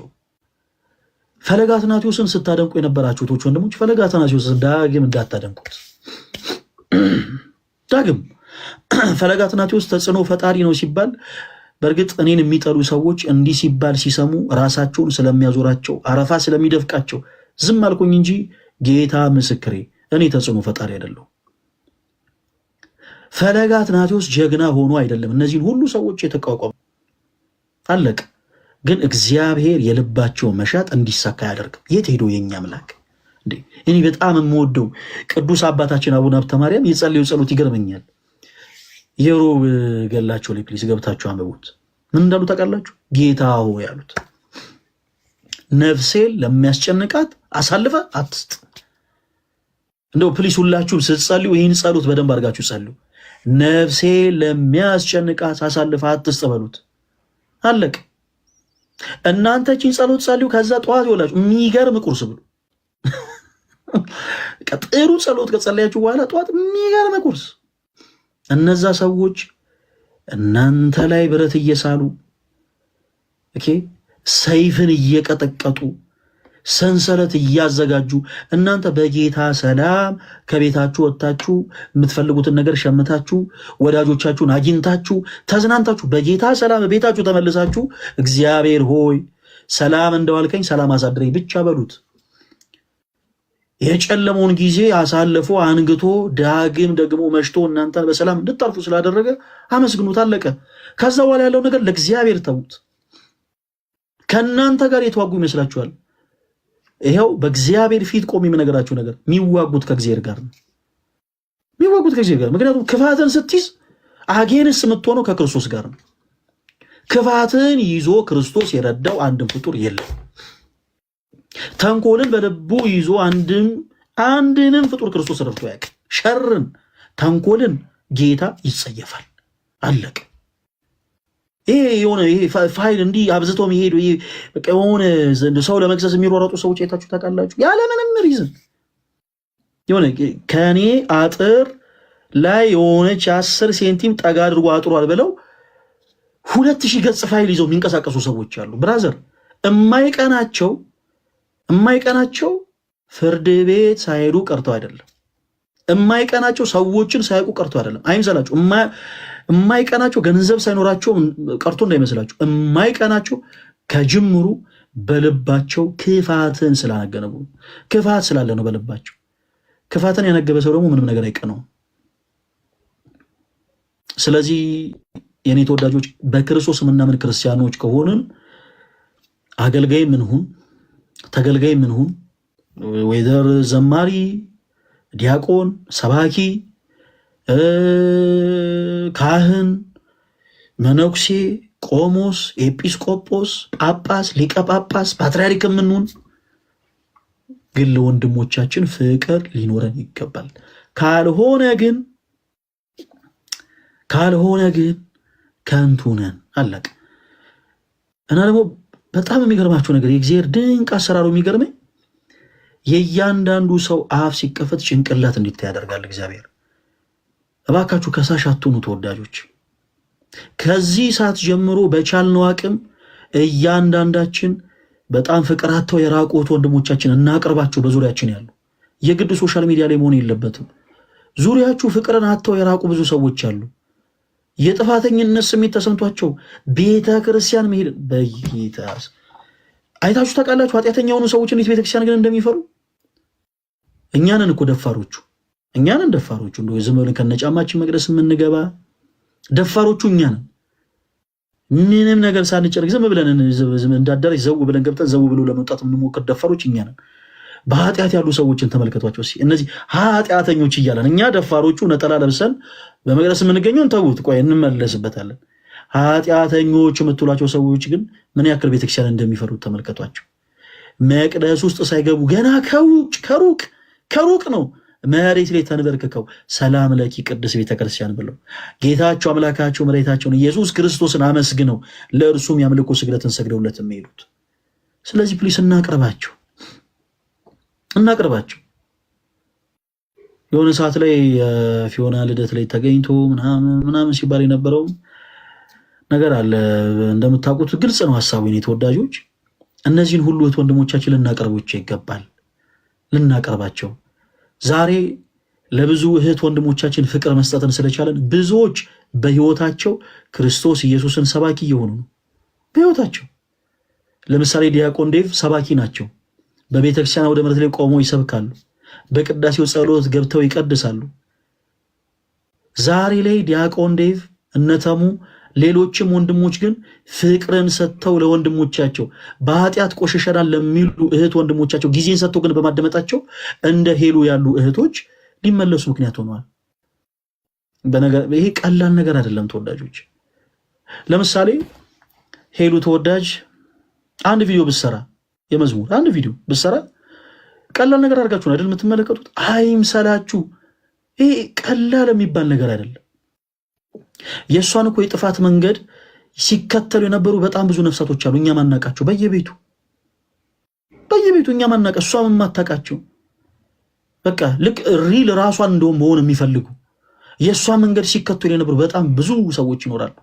ፈለገ አትናቴዎስን ስታደንቁ የነበራችሁ እህቶች ወንድሞች፣ ፈለገ አትናቴዎስን ዳግም እንዳታደንቁት። ዳግም ፈለገ አትናቴዎስ ተጽዕኖ ፈጣሪ ነው ሲባል በእርግጥ እኔን የሚጠሉ ሰዎች እንዲህ ሲባል ሲሰሙ ራሳቸውን ስለሚያዞራቸው አረፋ ስለሚደፍቃቸው ዝም አልኩኝ እንጂ ጌታ ምስክሬ እኔ ተጽዕኖ ፈጣሪ አይደለሁም። ፈለገ አትናቴዎስ ጀግና ሆኖ አይደለም እነዚህን ሁሉ ሰዎች የተቋቋመ። አለቅ። ግን እግዚአብሔር የልባቸው መሻት እንዲሳካ ያደርግ። የት ሄዶ የኛ አምላክ? እኔ በጣም የምወደው ቅዱስ አባታችን አቡነ ሀብተ ማርያም የጸለዩ ጸሎት ይገርመኛል። የሮብ ገላቸው ላይ ፕሊስ ገብታችሁ አንብቡት። ምን እንዳሉ ታውቃላችሁ? ጌታ ሆይ ያሉት ነፍሴን ለሚያስጨንቃት አሳልፈ አትስጥ። እንደው ፕሊስ ሁላችሁም ስትጸልዩ ይህን ጸሎት በደንብ አድርጋችሁ ጸልዩ። ነፍሴን ለሚያስጨንቃት አሳልፈ አትስጥ በሉት። አለቅ። እናንተ ቺን ጸሎት ጸልዩ። ከዛ ጠዋት ይወላችሁ የሚገርም ቁርስ ብሉ። ጥሩ ጸሎት ከጸለያችሁ በኋላ ጠዋት የሚገርም ቁርስ። እነዛ ሰዎች እናንተ ላይ ብረት እየሳሉ ሰይፍን እየቀጠቀጡ ሰንሰለት እያዘጋጁ እናንተ በጌታ ሰላም ከቤታችሁ ወጥታችሁ የምትፈልጉትን ነገር ሸምታችሁ ወዳጆቻችሁን አግኝታችሁ ተዝናንታችሁ በጌታ ሰላም ቤታችሁ ተመልሳችሁ እግዚአብሔር ሆይ ሰላም እንደዋልከኝ ሰላም አሳድረኝ ብቻ በሉት። የጨለመውን ጊዜ አሳልፎ አንግቶ ዳግም ደግሞ መሽቶ እናንተን በሰላም እንድታልፉ ስላደረገ አመስግኑት። አለቀ። ከዛ በኋላ ያለው ነገር ለእግዚአብሔር ተዉት። ከእናንተ ጋር የተዋጉ ይመስላችኋል? ይሄው በእግዚአብሔር ፊት ቆም የምነግራችሁ ነገር የሚዋጉት ከእግዚአብሔር ጋር ነው። የሚዋጉት ከእግዚአብሔር ጋር። ምክንያቱም ክፋትን ስትይዝ አጌንስ የምትሆነው ከክርስቶስ ጋር ነው። ክፋትን ይዞ ክርስቶስ የረዳው አንድም ፍጡር የለም። ተንኮልን በልቡ ይዞ አንድንም ፍጡር ክርስቶስ ረድቶ ያውቅ። ሸርን ተንኮልን ጌታ ይጸየፋል። አለቀ። ይሄ የሆነ ፋይል እንዲህ አብዝቶ የሚሄዱ በቃ የሆነ ሰው ለመክሰስ የሚሯሯጡ ሰዎች አይታችሁ ታውቃላችሁ? ያለምንም ሪዝን የሆነ ከኔ አጥር ላይ የሆነች 10 ሴንቲም ጠጋ አድርጎ አጥሯል ብለው 2000 ገጽ ፋይል ይዘው የሚንቀሳቀሱ ሰዎች አሉ። ብራዘር የማይቀናቸው ፍርድ ቤት ሳይሄዱ ቀርተው አይደለም። የማይቀናቸው ሰዎችን ሳያውቁ ቀርተው አይደለም። አይምሰላችሁ። የማይቀናቸው ገንዘብ ሳይኖራቸው ቀርቶ እንዳይመስላችሁ፣ የማይቀናቸው ከጅምሩ በልባቸው ክፋትን ስላነገነቡ፣ ክፋት ስላለ ነው በልባቸው። ክፋትን ያነገበ ሰው ደግሞ ምንም ነገር አይቀነውም። ስለዚህ የኔ ተወዳጆች በክርስቶስ የምናምን ክርስቲያኖች ከሆንን አገልጋይ ምንሁን ተገልጋይ ምንሁን ወይዘር ዘማሪ፣ ዲያቆን፣ ሰባኪ፣ ካህን፣ መነኩሴ፣ ቆሞስ፣ ኤጲስቆጶስ፣ ጳጳስ፣ ሊቀ ጳጳስ፣ ፓትርያርክ ምንሁን ግን ለወንድሞቻችን ፍቅር ሊኖረን ይገባል። ካልሆነ ግን ከንቱ ነን። አለቅ እና ደግሞ በጣም የሚገርማችሁ ነገር የእግዚአብሔር ድንቅ አሰራሩ የሚገርመኝ የእያንዳንዱ ሰው አፍ ሲከፈት ጭንቅላት እንዲታይ ያደርጋል እግዚአብሔር። እባካችሁ ከሳሽ አትሁኑ ተወዳጆች። ከዚህ ሰዓት ጀምሮ በቻልነው አቅም እያንዳንዳችን በጣም ፍቅር አጥተው የራቁት ወንድሞቻችን እናቅርባቸው። በዙሪያችን ያሉ የግድ ሶሻል ሚዲያ ላይ መሆን የለበትም። ዙሪያችሁ ፍቅርን አጥተው የራቁ ብዙ ሰዎች አሉ። የጥፋተኝነት ስሜት ተሰምቷቸው ቤተ ክርስቲያን መሄድ በጌታ አይታችሁ ታውቃላችሁ? ኃጢአተኛ የሆኑ ሰዎች እንዴት ቤተክርስቲያን ግን እንደሚፈሩ። እኛንን እኮ ደፋሮቹ፣ እኛንን ደፋሮቹ እንደው ዝም ብለን ከነጫማችን መቅደስ የምንገባ ደፋሮቹ እኛንን። ምንም ነገር ሳንጨርቅ ዝም ብለን እንዳዳራሽ ዘው ብለን ገብተን ዘው ብሎ ለመውጣት የምንሞክር ደፋሮች እኛንን። በኃጢአት ያሉ ሰዎችን ተመልከቷቸው። እነዚህ ኃጢአተኞች እያለን እኛ ደፋሮቹ ነጠላ ለብሰን በመቅደስ የምንገኘውን ተዉት፣ ቆይ እንመለስበታለን። ኃጢአተኞች የምትሏቸው ሰዎች ግን ምን ያክል ቤተክርስቲያን እንደሚፈሩት ተመልከቷቸው። መቅደስ ውስጥ ሳይገቡ ገና ከሩቅ ነው መሬት ላይ ተንበርክከው ሰላም ለኪ ቅድስት ቤተክርስቲያን ብለው ጌታቸው አምላካቸው መድኃኒታቸውን ኢየሱስ ክርስቶስን አመስግነው ለእርሱም የአምልኮ ስግደትን ሰግደውለት የሚሄዱት። ስለዚህ ፕሊስ እናቅርባቸው። የሆነ ሰዓት ላይ ፊዮና ልደት ላይ ተገኝቶ ምናምን ሲባል የነበረው ነገር አለ። እንደምታውቁት ግልጽ ነው ሐሳቡ። የኔ ተወዳጆች እነዚህን ሁሉ ወንድሞቻችን ልናቀርባቸው ይገባል። ልናቀርባቸው ዛሬ ለብዙ እህት ወንድሞቻችን ፍቅር መስጠትን ስለቻለን ብዙዎች በህይወታቸው ክርስቶስ ኢየሱስን ሰባኪ እየሆኑ ነው። በህይወታቸው ለምሳሌ ዲያቆን ዴቭ ሰባኪ ናቸው። በቤተክርስቲያን ወደ መሬት ላይ ቆመው ይሰብካሉ። በቅዳሴው ጸሎት ገብተው ይቀድሳሉ። ዛሬ ላይ ዲያቆን ዴቭ፣ እነተሙ፣ ሌሎችም ወንድሞች ግን ፍቅርን ሰጥተው ለወንድሞቻቸው በኃጢአት ቆሸሸናል ለሚሉ እህት ወንድሞቻቸው ጊዜን ሰጥተው ግን በማደመጣቸው እንደ ሄሉ ያሉ እህቶች ሊመለሱ ምክንያት ሆነዋል። ይሄ ቀላል ነገር አይደለም ተወዳጆች። ለምሳሌ ሄሉ ተወዳጅ አንድ ቪዲዮ ብትሰራ፣ የመዝሙር አንድ ቪዲዮ ብትሰራ ቀላል ነገር አድርጋችሁ አይደል የምትመለከቱት? አይምሰላችሁ። ይሄ ቀላል የሚባል ነገር አይደለም። የእሷን እኮ የጥፋት መንገድ ሲከተሉ የነበሩ በጣም ብዙ ነፍሳቶች አሉ። እኛ ማናቃቸው በየቤቱ እኛ ማናቃ እሷ የማታውቃቸው በቃ ልክ ሪል ራሷን እንደውም መሆን የሚፈልጉ የእሷ መንገድ ሲከተሉ የነበሩ በጣም ብዙ ሰዎች ይኖራሉ።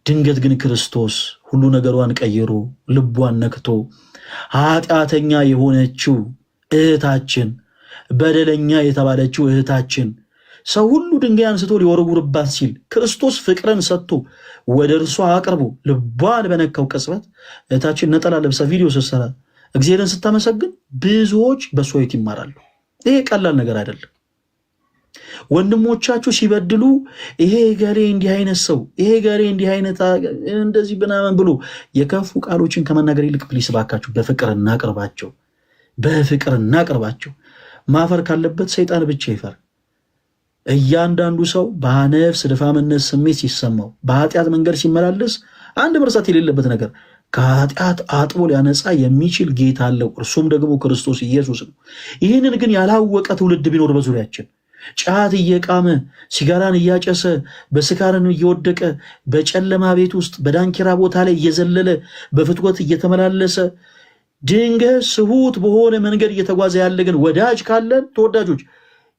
ድንገት ግን ክርስቶስ ሁሉ ነገሯን ቀይሮ ልቧን ነክቶ ኃጢአተኛ የሆነችው እህታችን፣ በደለኛ የተባለችው እህታችን ሰው ሁሉ ድንጋይ አንስቶ ሊወረውርባት ሲል ክርስቶስ ፍቅርን ሰጥቶ ወደ እርሷ አቅርቦ ልቧን በነካው ቅጽበት እህታችን ነጠላ ለብሳ ቪዲዮ ስትሰራ እግዚአብሔርን ስታመሰግን ብዙዎች በሷ ሕይወት ይማራሉ። ይሄ ቀላል ነገር አይደለም። ወንድሞቻችሁ ሲበድሉ ይሄ ገሬ እንዲህ አይነት ሰው፣ ይሄ ገሬ እንዲህ አይነት እንደዚህ ብናምን ብሎ የከፉ ቃሎችን ከመናገር ይልቅ ፕሊስ ባካችሁ በፍቅር እናቅርባቸው። ማፈር ካለበት ሰይጣን ብቻ ይፈር። እያንዳንዱ ሰው በነፍስ ድፋምነት ስሜት ሲሰማው በኃጢአት መንገድ ሲመላለስ አንድ መርሳት የሌለበት ነገር ከኃጢአት አጥቦ ሊያነጻ የሚችል ጌታ አለው፣ እርሱም ደግሞ ክርስቶስ ኢየሱስ ነው። ይህንን ግን ያላወቀ ትውልድ ቢኖር በዙሪያችን ጫት እየቃመ ሲጋራን እያጨሰ በስካርን እየወደቀ በጨለማ ቤት ውስጥ በዳንኪራ ቦታ ላይ እየዘለለ በፍትወት እየተመላለሰ ድንገት ስሁት በሆነ መንገድ እየተጓዘ ያለ ግን ወዳጅ ካለን ተወዳጆች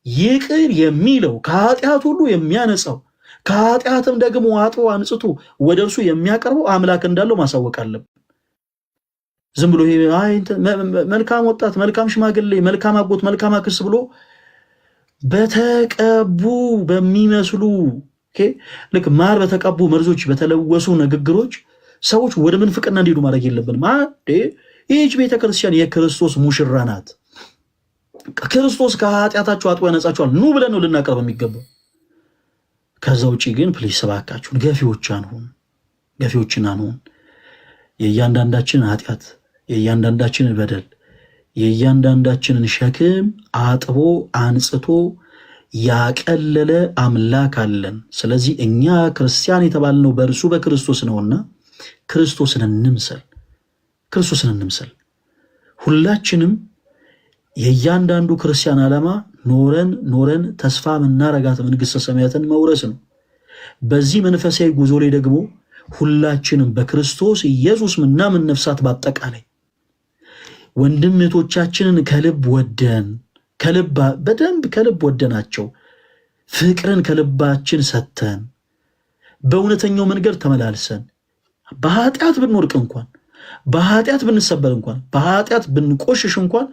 ይቅር የሚለው ከኃጢአት ሁሉ የሚያነጻው ከኃጢአትም ደግሞ አጥቦ አንጽቶ ወደ እርሱ የሚያቀርበው አምላክ እንዳለው ማሳወቅ አለብን። ዝም ብሎ መልካም ወጣት፣ መልካም ሽማግሌ፣ መልካም አጎት፣ መልካም አክስት ብሎ በተቀቡ በሚመስሉ ልክ ማር በተቀቡ መርዞች በተለወሱ ንግግሮች ሰዎች ወደ ምንፍቅና እንዲሄዱ ማድረግ የለብንም። ይህች ቤተክርስቲያን የክርስቶስ ሙሽራ ናት። ክርስቶስ ከኃጢአታችሁ አጥቦ ያነጻችኋል ኑ ብለን ነው ልናቀርብ የሚገባው። ከዛ ውጭ ግን ፕሊስ እባካችሁን ገፊዎችን አንሁን። የእያንዳንዳችንን ኃጢአት፣ የእያንዳንዳችንን በደል፣ የእያንዳንዳችንን ሸክም አጥቦ አንጽቶ ያቀለለ አምላክ አለን። ስለዚህ እኛ ክርስቲያን የተባልነው በእርሱ በክርስቶስ ነውና ክርስቶስን እንምሰል። ሁላችንም የእያንዳንዱ ክርስቲያን ዓላማ ኖረን ተስፋ ምናረጋት መንግሥተ ሰማያትን መውረስ ነው። በዚህ መንፈሳዊ ጉዞ ላይ ደግሞ ሁላችንም በክርስቶስ ኢየሱስ ምናምን ነፍሳት በአጠቃላይ ወንድም እህቶቻችንን ከልብ ወደናቸው ፍቅርን ከልባችን ሰተን በእውነተኛው መንገድ ተመላልሰን በኃጢአት ብንወድቅ እንኳን በኃጢአት ብንሰበር እንኳን በኃጢአት ብንቆሽሽ እንኳን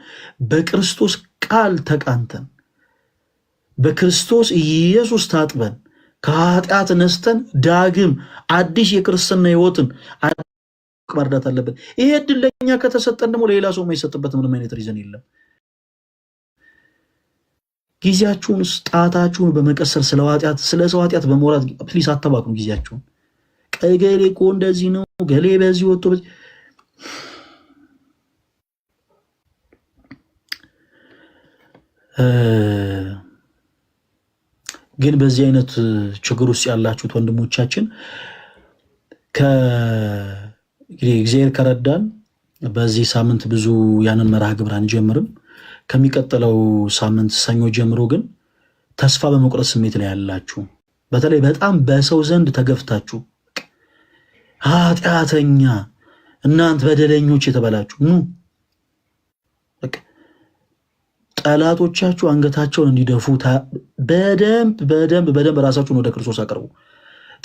በክርስቶስ ቃል ተቃንተን በክርስቶስ ኢየሱስ ታጥበን ከኃጢአት ነስተን ዳግም አዲስ የክርስትና ሕይወትን መርዳት አለብን። ይሄ ዕድል ለኛ ከተሰጠን ደግሞ ሌላ ሰው የማይሰጥበት ምንም አይነት ሪዝን የለም። ጊዜያችሁን ጣታችሁን በመቀሰር ስለ ሰው ኃጢአት በመውራት ፕሊስ አተባክኑ ጊዜያችሁን። ገሌ እኮ እንደዚህ ነው፣ ገሌ በዚህ ወጥቶ ግን በዚህ አይነት ችግር ውስጥ ያላችሁት ወንድሞቻችን እግዚአብሔር ከረዳን በዚህ ሳምንት ብዙ ያንን መርሃ ግብር አንጀምርም። ከሚቀጥለው ሳምንት ሰኞ ጀምሮ ግን ተስፋ በመቁረጥ ስሜት ላይ ያላችሁ በተለይ በጣም በሰው ዘንድ ተገፍታችሁ ኃጢአተኛ እናንተ በደለኞች የተባላችሁ ኑ ጠላቶቻችሁ አንገታቸውን እንዲደፉ በደንብ ራሳችሁን ወደ ክርስቶስ አቅርቡ።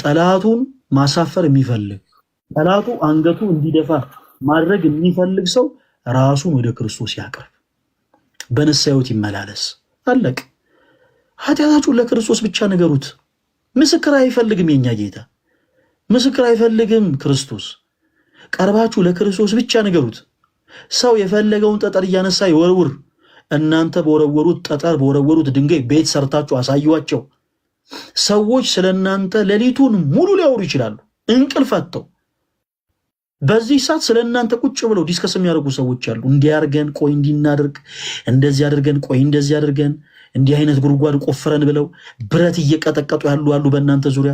ጠላቱን ማሳፈር የሚፈልግ ጠላቱ አንገቱ እንዲደፋ ማድረግ የሚፈልግ ሰው ራሱን ወደ ክርስቶስ ያቅርብ፣ በንስሐ ሕይወት ይመላለስ። አለቅ። ኃጢአታችሁን ለክርስቶስ ብቻ ንገሩት። ምስክር አይፈልግም የኛ ጌታ፣ ምስክር አይፈልግም ክርስቶስ። ቀርባችሁ ለክርስቶስ ብቻ ንገሩት። ሰው የፈለገውን ጠጠር እያነሳ ይወርውር። እናንተ በወረወሩት ጠጠር በወረወሩት ድንጋይ ቤት ሰርታችሁ አሳዩዋቸው። ሰዎች ስለ እናንተ ሌሊቱን ሙሉ ሊያወሩ ይችላሉ እንቅልፍ አጥተው። በዚህ ሰዓት ስለ እናንተ ቁጭ ብለው ዲስከስ የሚያደርጉ ሰዎች አሉ። እንዲያርገን ቆይ እንዲናደርግ እንደዚህ አድርገን ቆይ እንደዚህ አድርገን እንዲህ አይነት ጉድጓድ ቆፍረን ብለው ብረት እየቀጠቀጡ ያሉ በእናንተ ዙሪያ።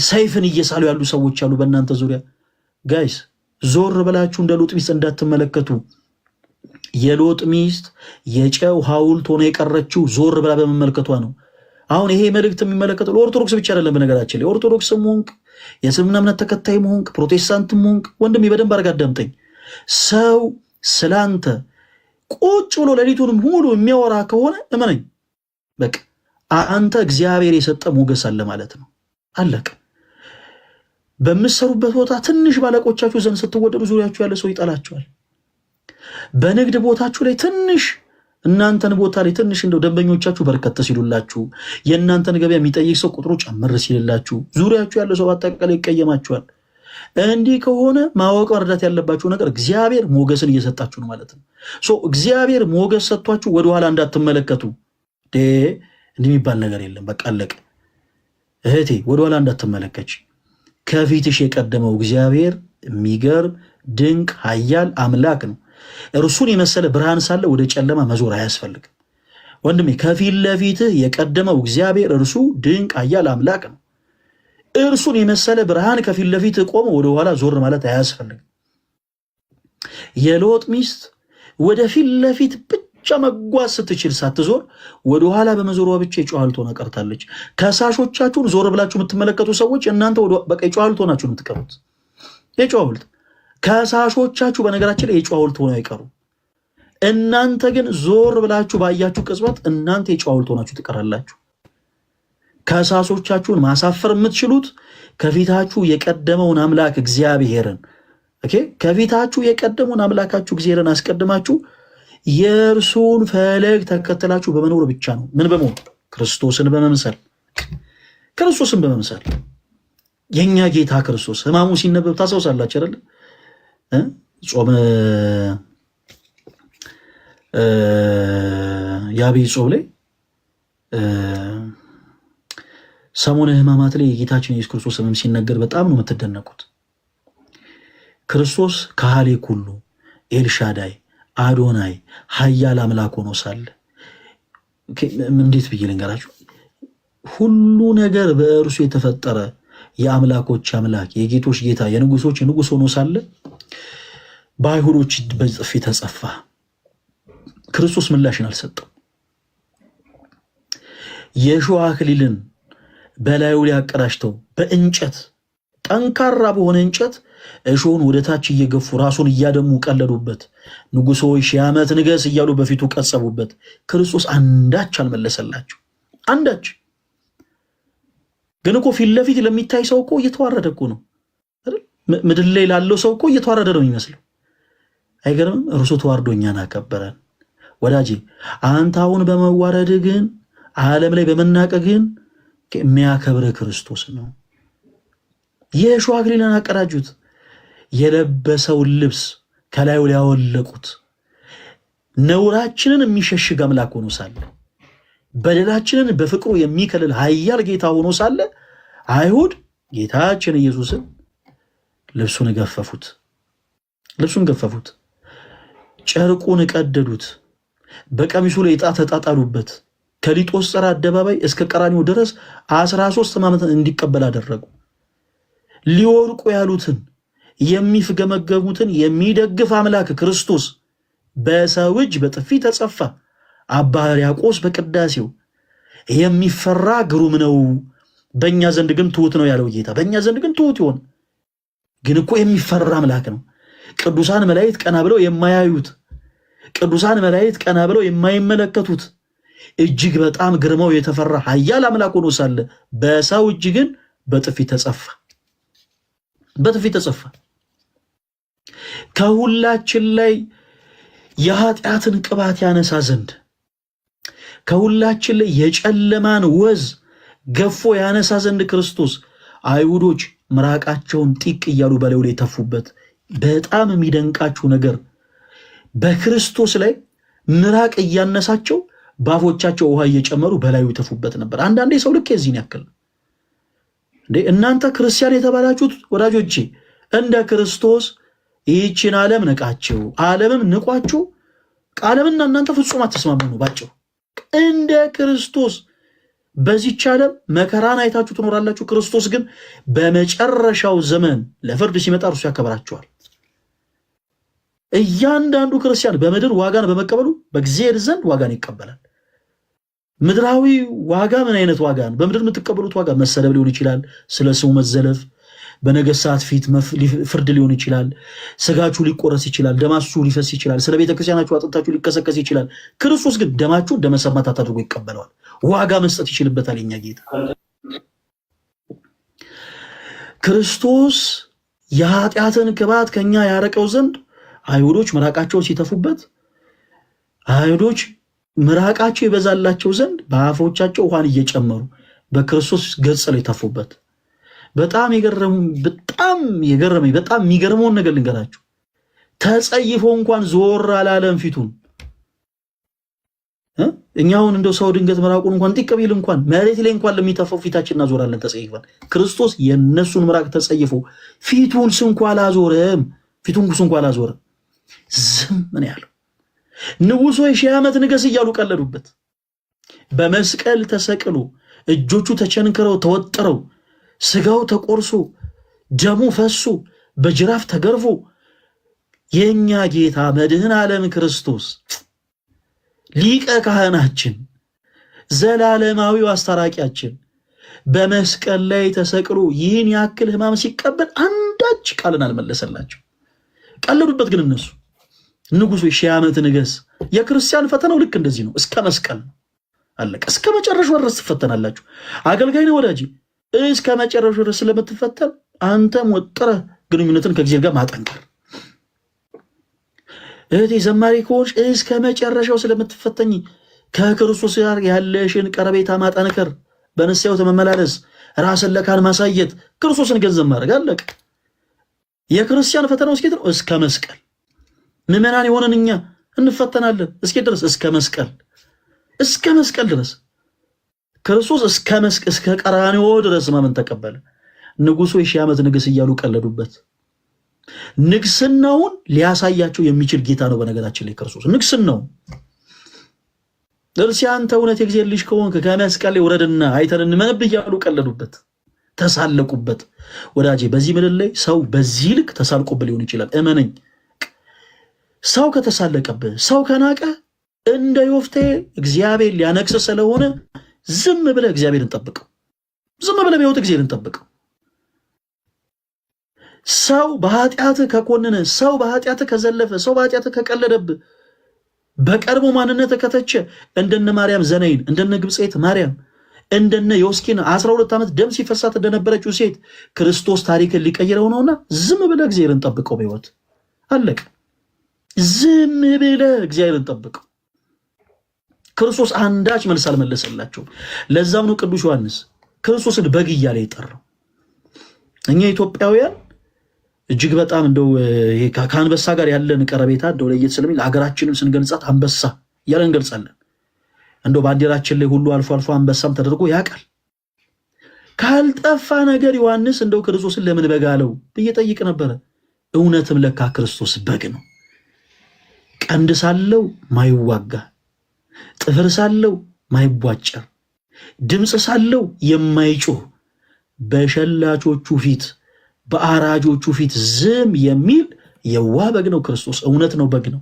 ሰይፍን እየሳሉ ያሉ ሰዎች አሉ በእናንተ ዙሪያ። ጋይስ ዞር ብላችሁ እንደ ሎጥ ሚስት እንዳትመለከቱ። የሎጥ ሚስት የጨው ሐውልት ሆነ የቀረችው ዞር ብላ በመመልከቷ ነው። አሁን ይሄ መልእክት የሚመለከተው ለኦርቶዶክስ ብቻ አይደለም። በነገራችን ላይ ኦርቶዶክስም ሆንክ የእስልምና እምነት ተከታይም ሆንክ ፕሮቴስታንትም ሆንክ ወንድሜ በደንብ አድርገህ አዳምጠኝ። ሰው ስላንተ ቁጭ ብሎ ሌሊቱንም ሙሉ የሚያወራ ከሆነ እመነኝ በቃ አንተ እግዚአብሔር የሰጠ ሞገስ አለ ማለት ነው። አለቀ። በምትሰሩበት ቦታ ትንሽ ባለቆቻችሁ ዘንድ ስትወደዱ ዙሪያችሁ ያለ ሰው ይጠላችኋል። በንግድ ቦታችሁ ላይ ትንሽ እናንተን ቦታ ላይ ትንሽ እንደው ደንበኞቻችሁ በርከት ሲሉላችሁ የእናንተን ገበያ የሚጠይቅ ሰው ቁጥሩ ጨመር ሲልላችሁ ዙሪያችሁ ያለ ሰው አጠቃላይ ይቀየማችኋል። እንዲህ ከሆነ ማወቅ መረዳት ያለባችሁ ነገር እግዚአብሔር ሞገስን እየሰጣችሁ ነው ማለት ነው። እግዚአብሔር ሞገስ ሰጥቷችሁ ወደኋላ እንዳትመለከቱ። እንዲህ የሚባል ነገር የለም። በቃ አለቀ። እህቴ ወደኋላ እንዳትመለከች። ከፊትሽ የቀደመው እግዚአብሔር የሚገርም ድንቅ ኃያል አምላክ ነው። እርሱን የመሰለ ብርሃን ሳለ ወደ ጨለማ መዞር አያስፈልግም። ወንድሜ ከፊት ለፊትህ የቀደመው እግዚአብሔር እርሱ ድንቅ ኃያል አምላክ ነው። እርሱን የመሰለ ብርሃን ከፊት ለፊት ቆመ ወደኋላ ዞር ማለት አያስፈልግም። የሎጥ ሚስት ወደ ፊት ለፊት ብቻ መጓዝ ስትችል ሳትዞር ወደኋላ በመዞሯ ብቻ የጨው ሐውልት ሆና ቀርታለች። ከሳሾቻችሁን ዞር ብላችሁ የምትመለከቱ ሰዎች እናንተ በቃ የጨው ሐውልት ሆናችሁ የምትቀሩት። የጨው ሐውልት ከሳሾቻችሁ በነገራችን ላይ የጨው ሐውልት ሆነው አይቀሩ። እናንተ ግን ዞር ብላችሁ ባያችሁ ቅጽበት እናንተ የጨው ሐውልት ሆናችሁ ትቀራላችሁ። ከሳሾቻችሁን ማሳፈር የምትችሉት ከፊታችሁ የቀደመውን አምላክ እግዚአብሔርን ከፊታችሁ የቀደመውን አምላካችሁ እግዚአብሔርን አስቀድማችሁ የእርሱን ፈለግ ተከተላችሁ በመኖር ብቻ ነው። ምን በመሆን ክርስቶስን በመምሰል ክርስቶስን በመምሰል የኛ ጌታ ክርስቶስ ሕማሙ ሲነበብ ታስታውሳላችሁ አይደል? ጾመ የአብይ ጾም ላይ ሰሙነ ሕማማት ላይ የጌታችን ኢየሱስ ክርስቶስ ሕመም ሲነገር በጣም ነው የምትደነቁት። ክርስቶስ ከሃሌ ኩሉ ኤልሻዳይ አዶናይ ኃያል አምላክ ሆኖ ሳለ እንዴት ብዬ ልንገራችሁ? ሁሉ ነገር በእርሱ የተፈጠረ የአምላኮች አምላክ የጌቶች ጌታ የንጉሶች ንጉስ ሆኖ ሳለ በአይሁዶች በጥፊ ተጸፋ። ክርስቶስ ምላሽን አልሰጠም። የእሾህ አክሊልን በላዩ ላይ አቀዳጅተው በእንጨት ጠንካራ በሆነ እንጨት እሾህን ወደ ታች እየገፉ ራሱን እያደሙ ቀለዱበት። ንጉሥ ሆይ ሺህ ዓመት ንገስ እያሉ በፊቱ ቀጸቡበት። ክርስቶስ አንዳች አልመለሰላቸው። አንዳች ግን እኮ ፊት ለፊት ለሚታይ ሰው እኮ እየተዋረደ እኮ ነው። ምድር ላይ ላለው ሰው እኮ እየተዋረደ ነው የሚመስለው። አይገርምም? እርሱ ተዋርዶ እኛን አከበረን። ወዳጄ አንተ አሁን በመዋረድ ግን ዓለም ላይ በመናቀቅ ግን የሚያከብረ ክርስቶስ ነው። የእሾህ አክሊልን አቀዳጁት። የለበሰውን ልብስ ከላዩ ላይ ያወለቁት። ነውራችንን የሚሸሽግ አምላክ ሆኖ ሳለ በደላችንን በፍቅሩ የሚከልል ኃያል ጌታ ሆኖ ሳለ አይሁድ ጌታችን ኢየሱስን ልብሱን ገፈፉት። ልብሱን ገፈፉት። ጨርቁን ቀደዱት። በቀሚሱ ላይ ዕጣ ተጣጣሉበት። ከሊጦስጥራ አደባባይ እስከ ቀራኒዮ ድረስ 13 ዓመት እንዲቀበል አደረጉ። ሊወርቁ ያሉትን የሚፍገመገሙትን የሚደግፍ አምላክ ክርስቶስ በሰው እጅ በጥፊ ተጸፋ። አባ ሕርያቆስ በቅዳሴው የሚፈራ ግሩም ነው፣ በእኛ ዘንድ ግን ትሑት ነው ያለው ጌታ በእኛ ዘንድ ግን ትሑት ይሆን፣ ግን እኮ የሚፈራ አምላክ ነው። ቅዱሳን መላእክት ቀና ብለው የማያዩት፣ ቅዱሳን መላእክት ቀና ብለው የማይመለከቱት እጅግ በጣም ግርማው የተፈራ ኃያል አምላክ ሆኖ ሳለ በሰው እጅ ግን በጥፊ ተጸፋ። በጥፊ ተጸፋ። ከሁላችን ላይ የኃጢአትን ቅባት ያነሳ ዘንድ ከሁላችን ላይ የጨለማን ወዝ ገፎ ያነሳ ዘንድ ክርስቶስ አይሁዶች ምራቃቸውን ጢቅ እያሉ በላዩ ላይ ተፉበት። በጣም የሚደንቃችሁ ነገር በክርስቶስ ላይ ምራቅ እያነሳቸው ባፎቻቸው ውሃ እየጨመሩ በላዩ ተፉበት ነበር። አንዳንዴ ሰው ልክ የዚህን ያክል እንዴ! እናንተ ክርስቲያን የተባላችሁት ወዳጆቼ እንደ ክርስቶስ ይህችን ዓለም ንቃችሁ ዓለምም ንቋችሁ ዓለምና እናንተ ፍጹም አትስማሙ ነው ባጭሩ። እንደ ክርስቶስ በዚህች ዓለም መከራን አይታችሁ ትኖራላችሁ። ክርስቶስ ግን በመጨረሻው ዘመን ለፍርድ ሲመጣ እርሱ ያከብራችኋል። እያንዳንዱ ክርስቲያን በምድር ዋጋን በመቀበሉ በእግዚአብሔር ዘንድ ዋጋን ይቀበላል። ምድራዊ ዋጋ ምን አይነት ዋጋ ነው? በምድር የምትቀበሉት ዋጋ መሰደብ ሊሆን ይችላል፣ ስለ ስሙ መዘለፍ፣ በነገሥታት ፊት ፍርድ ሊሆን ይችላል፣ ስጋችሁ ሊቆረስ ይችላል፣ ደማችሁ ሊፈስ ይችላል፣ ስለ ቤተክርስቲያናችሁ አጥንታችሁ ሊከሰከስ ይችላል። ክርስቶስ ግን ደማችሁ ደመ ሰማዕታት አድርጎ ይቀበለዋል። ዋጋ መስጠት ይችልበታል። የኛ ጌታ ክርስቶስ የኃጢአትን ቅባት ከኛ ያረቀው ዘንድ አይሁዶች ምራቃቸውን ሲተፉበት፣ አይሁዶች ምራቃቸው ይበዛላቸው ዘንድ በአፎቻቸው ውሃን እየጨመሩ በክርስቶስ ገጽ ላይ ተፉበት። በጣም የገረመኝ በጣም የሚገርመውን ነገር ልንገራችሁ። ተጸይፎ እንኳን ዞር አላለም ፊቱን። እኛውን እንደው ሰው ድንገት ምራቁን እንኳን ጢቅ ቢል እንኳን መሬት ላይ እንኳን ለሚተፋው ፊታችን እናዞራለን ተጸይፈን። ክርስቶስ የነሱን ምራቅ ተጸይፎ ፊቱን ስንኳ አላዞረም። ዝም ምን ያለው ንጉሥ ሆይ ሺህ ዓመት ንገስ እያሉ ቀለዱበት። በመስቀል ተሰቅሎ እጆቹ ተቸንክረው ተወጥረው ስጋው ተቆርሶ ደሙ ፈሶ በጅራፍ ተገርፎ የኛ ጌታ መድህን ዓለም ክርስቶስ ሊቀ ካህናችን ዘላለማዊው አስታራቂያችን በመስቀል ላይ ተሰቅሎ ይህን ያክል ሕማም ሲቀበል አንዳች ቃልን አልመለሰላቸው። ቀለዱበት። ግን እነሱ ንጉሥ ሆይ ሺህ ዓመት ንገስ። የክርስቲያን ፈተናው ልክ እንደዚህ ነው። እስከ መስቀል ነው። አለቀ። እስከ መጨረሻው ድረስ ትፈተናላችሁ። አገልጋይ ነው ወዳጅ። እስከ መጨረሻው ድረስ ስለምትፈተን አንተም ወጥረህ ግንኙነትን ከእግዚአብሔር ጋር ማጠንከር። እህቴ ዘማሪ ከሆንሽ እስከ መጨረሻው ስለምትፈተኝ ከክርስቶስ ጋር ያለሽን ቀረቤታ ማጠንከር። በንስሐ ሕይወት መመላለስ፣ ራስን ለካህን ማሳየት፣ ክርስቶስን ገንዘብ ማድረግ አለቀ። የክርስቲያን ፈተናው እስከ ነው እስከ መስቀል። ምዕመናን የሆነን እኛ እንፈተናለን እስከ ድረስ እስከ መስቀል ድረስ ክርስቶስ እስከ ቀራንዮ ድረስ ማመን ተቀበለ። ንጉሱ የሺህ ዓመት ንግስ እያሉ ቀለዱበት። ንግስናውን ሊያሳያቸው የሚችል ጌታ ነው። በነገራችን ላይ ክርስቶስ ንግስናው አንተ እውነት የእግዚአብሔር ልጅ ከሆንክ ከመስቀል ላይ ውረድና አይተን እንመንብህ እያሉ ቀለዱበት፣ ተሳለቁበት። ወዳጄ በዚህ ምድር ላይ ሰው በዚህ ልክ ተሳልቆብህ ሊሆን ይችላል። እመነኝ፣ ሰው ከተሳለቀብህ፣ ሰው ከናቀ እንደ ዮፍቴ እግዚአብሔር ሊያነግስ ስለሆነ ዝም ብለህ እግዚአብሔርን ጠብቀው። ዝም ብለህ በሕይወት እግዚአብሔርን ጠብቀው። ሰው በኃጢአትህ ከኮነነ፣ ሰው በኃጢአትህ ከዘለፈ፣ ሰው በኃጢአትህ ከቀለደብህ፣ በቀድሞ ማንነት ከተቸ እንደነ ማርያም ዘነይን፣ እንደነ ግብጽት ማርያም፣ እንደነ ዮስኪን 12 ዓመት ደም ሲፈሳት እንደነበረችው ሴት ክርስቶስ ታሪክን ሊቀይረው ነውና ዝም ብለህ እግዚአብሔርን ጠብቀው። በሕይወት አለቀ። ዝም ብለህ እግዚአብሔርን ጠብቀው። ክርስቶስ አንዳች መልስ አልመለሰላቸውም። ለዛም ነው ቅዱስ ዮሐንስ ክርስቶስን በግ እያለ የጠራው። እኛ ኢትዮጵያውያን እጅግ በጣም እንደው ከአንበሳ ጋር ያለን ቀረቤታ እንደው ለየት ስለሚል ሀገራችንም ስንገልጻት አንበሳ እያለን እንገልጻለን። እንደው ባንዲራችን ላይ ሁሉ አልፎ አልፎ አንበሳም ተደርጎ ያውቃል። ካልጠፋ ነገር ዮሐንስ እንደው ክርስቶስን ለምን በግ አለው ብዬ ጠይቅ ነበረ። እውነትም ለካ ክርስቶስ በግ ነው። ቀንድ ሳለው ማይዋጋ፣ ጥፍር ሳለው ማይቧጨር፣ ድምፅ ሳለው የማይጮህ፣ በሸላቾቹ ፊት በአራጆቹ ፊት ዝም የሚል የዋህ በግ ነው ክርስቶስ። እውነት ነው፣ በግ ነው።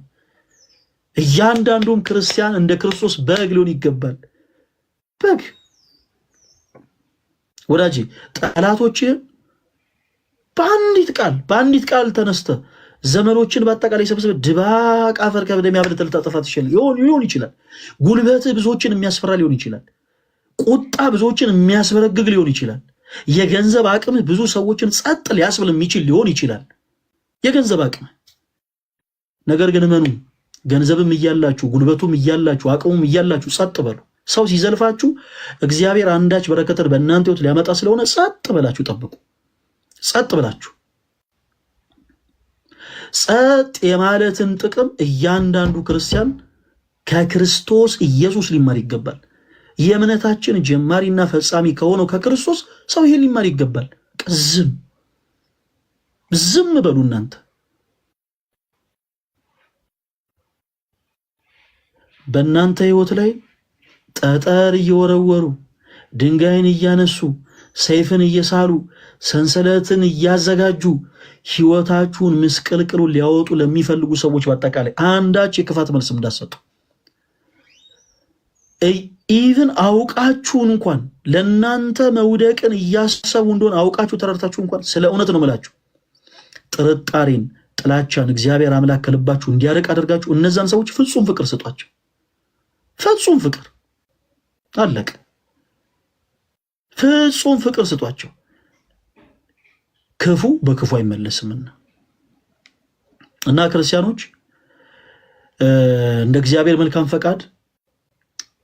እያንዳንዱም ክርስቲያን እንደ ክርስቶስ በግ ሊሆን ይገባል። በግ ወዳጄ፣ ጠላቶችህን በአንዲት ቃል ተነስተ ዘመኖችን በአጠቃላይ ሰብስበ ድባቅ አፈር ከበደም ያብለተ ልታጠፋት ሊሆን ይችላል። ጉልበትህ ብዙዎችን የሚያስፈራ ሊሆን ይችላል። ቁጣ ብዙዎችን የሚያስበረግግ ሊሆን ይችላል። የገንዘብ አቅምህ ብዙ ሰዎችን ጸጥ ሊያስብል የሚችል ሊሆን ይችላል። የገንዘብ አቅምህ ነገር ግን እመኑ፣ ገንዘብም እያላችሁ ጉልበቱም እያላችሁ አቅሙም እያላችሁ ጸጥ በሉ። ሰው ሲዘልፋችሁ እግዚአብሔር አንዳች በረከትን በእናንተ ሕይወት ሊያመጣ ስለሆነ ጸጥ በላችሁ ጠብቁ። ጸጥ ብላችሁ ጸጥ የማለትን ጥቅም እያንዳንዱ ክርስቲያን ከክርስቶስ ኢየሱስ ሊማር ይገባል። የእምነታችን ጀማሪና ፈጻሚ ከሆነው ከክርስቶስ ሰው ይሄን ሊማር ይገባል። ዝም በሉ እናንተ። በእናንተ ሕይወት ላይ ጠጠር እየወረወሩ ድንጋይን እያነሱ ሰይፍን እየሳሉ ሰንሰለትን እያዘጋጁ ሕይወታችሁን ምስቅልቅሉን ሊያወጡ ለሚፈልጉ ሰዎች በአጠቃላይ አንዳች የክፋት መልስ እንዳሰጡ ኢቭን አውቃችሁ እንኳን ለእናንተ መውደቅን እያሰቡ እንደሆነ አውቃችሁ ተረድታችሁ እንኳን ስለ እውነት ነው የምላችሁ ጥርጣሬን፣ ጥላቻን እግዚአብሔር አምላክ ከልባችሁ እንዲያርቅ አድርጋችሁ እነዛን ሰዎች ፍጹም ፍቅር ስጧቸው። ፍጹም ፍቅር አለቀ። ፍጹም ፍቅር ስጧቸው። ክፉ በክፉ አይመለስምና እና ክርስቲያኖች እንደ እግዚአብሔር መልካም ፈቃድ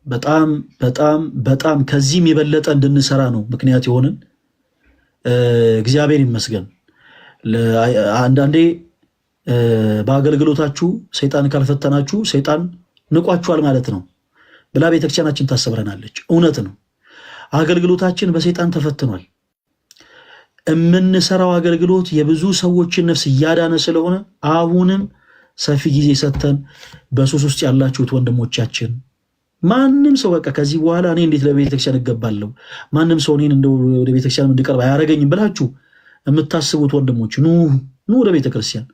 በጣም በጣም በጣም ከዚህም የበለጠ እንድንሰራ ነው ምክንያት የሆነን። እግዚአብሔር ይመስገን። አንዳንዴ በአገልግሎታችሁ ሰይጣን ካልፈተናችሁ ሰይጣን ንቋችኋል ማለት ነው ብላ ቤተክርስቲያናችን ታሰብረናለች። እውነት ነው። አገልግሎታችን በሰይጣን ተፈትኗል። የምንሰራው አገልግሎት የብዙ ሰዎችን ነፍስ እያዳነ ስለሆነ አሁንም ሰፊ ጊዜ ሰጥተን በሱስ ውስጥ ያላችሁት ወንድሞቻችን ማንም ሰው በቃ ከዚህ በኋላ እኔ እንዴት ለቤተክርስቲያን እገባለሁ፣ ማንም ሰው እኔን እንደው ወደ ቤተክርስቲያን እንድቀርብ አያረገኝም ብላችሁ የምታስቡት ወንድሞች ኑ ወደ ቤተክርስቲያን።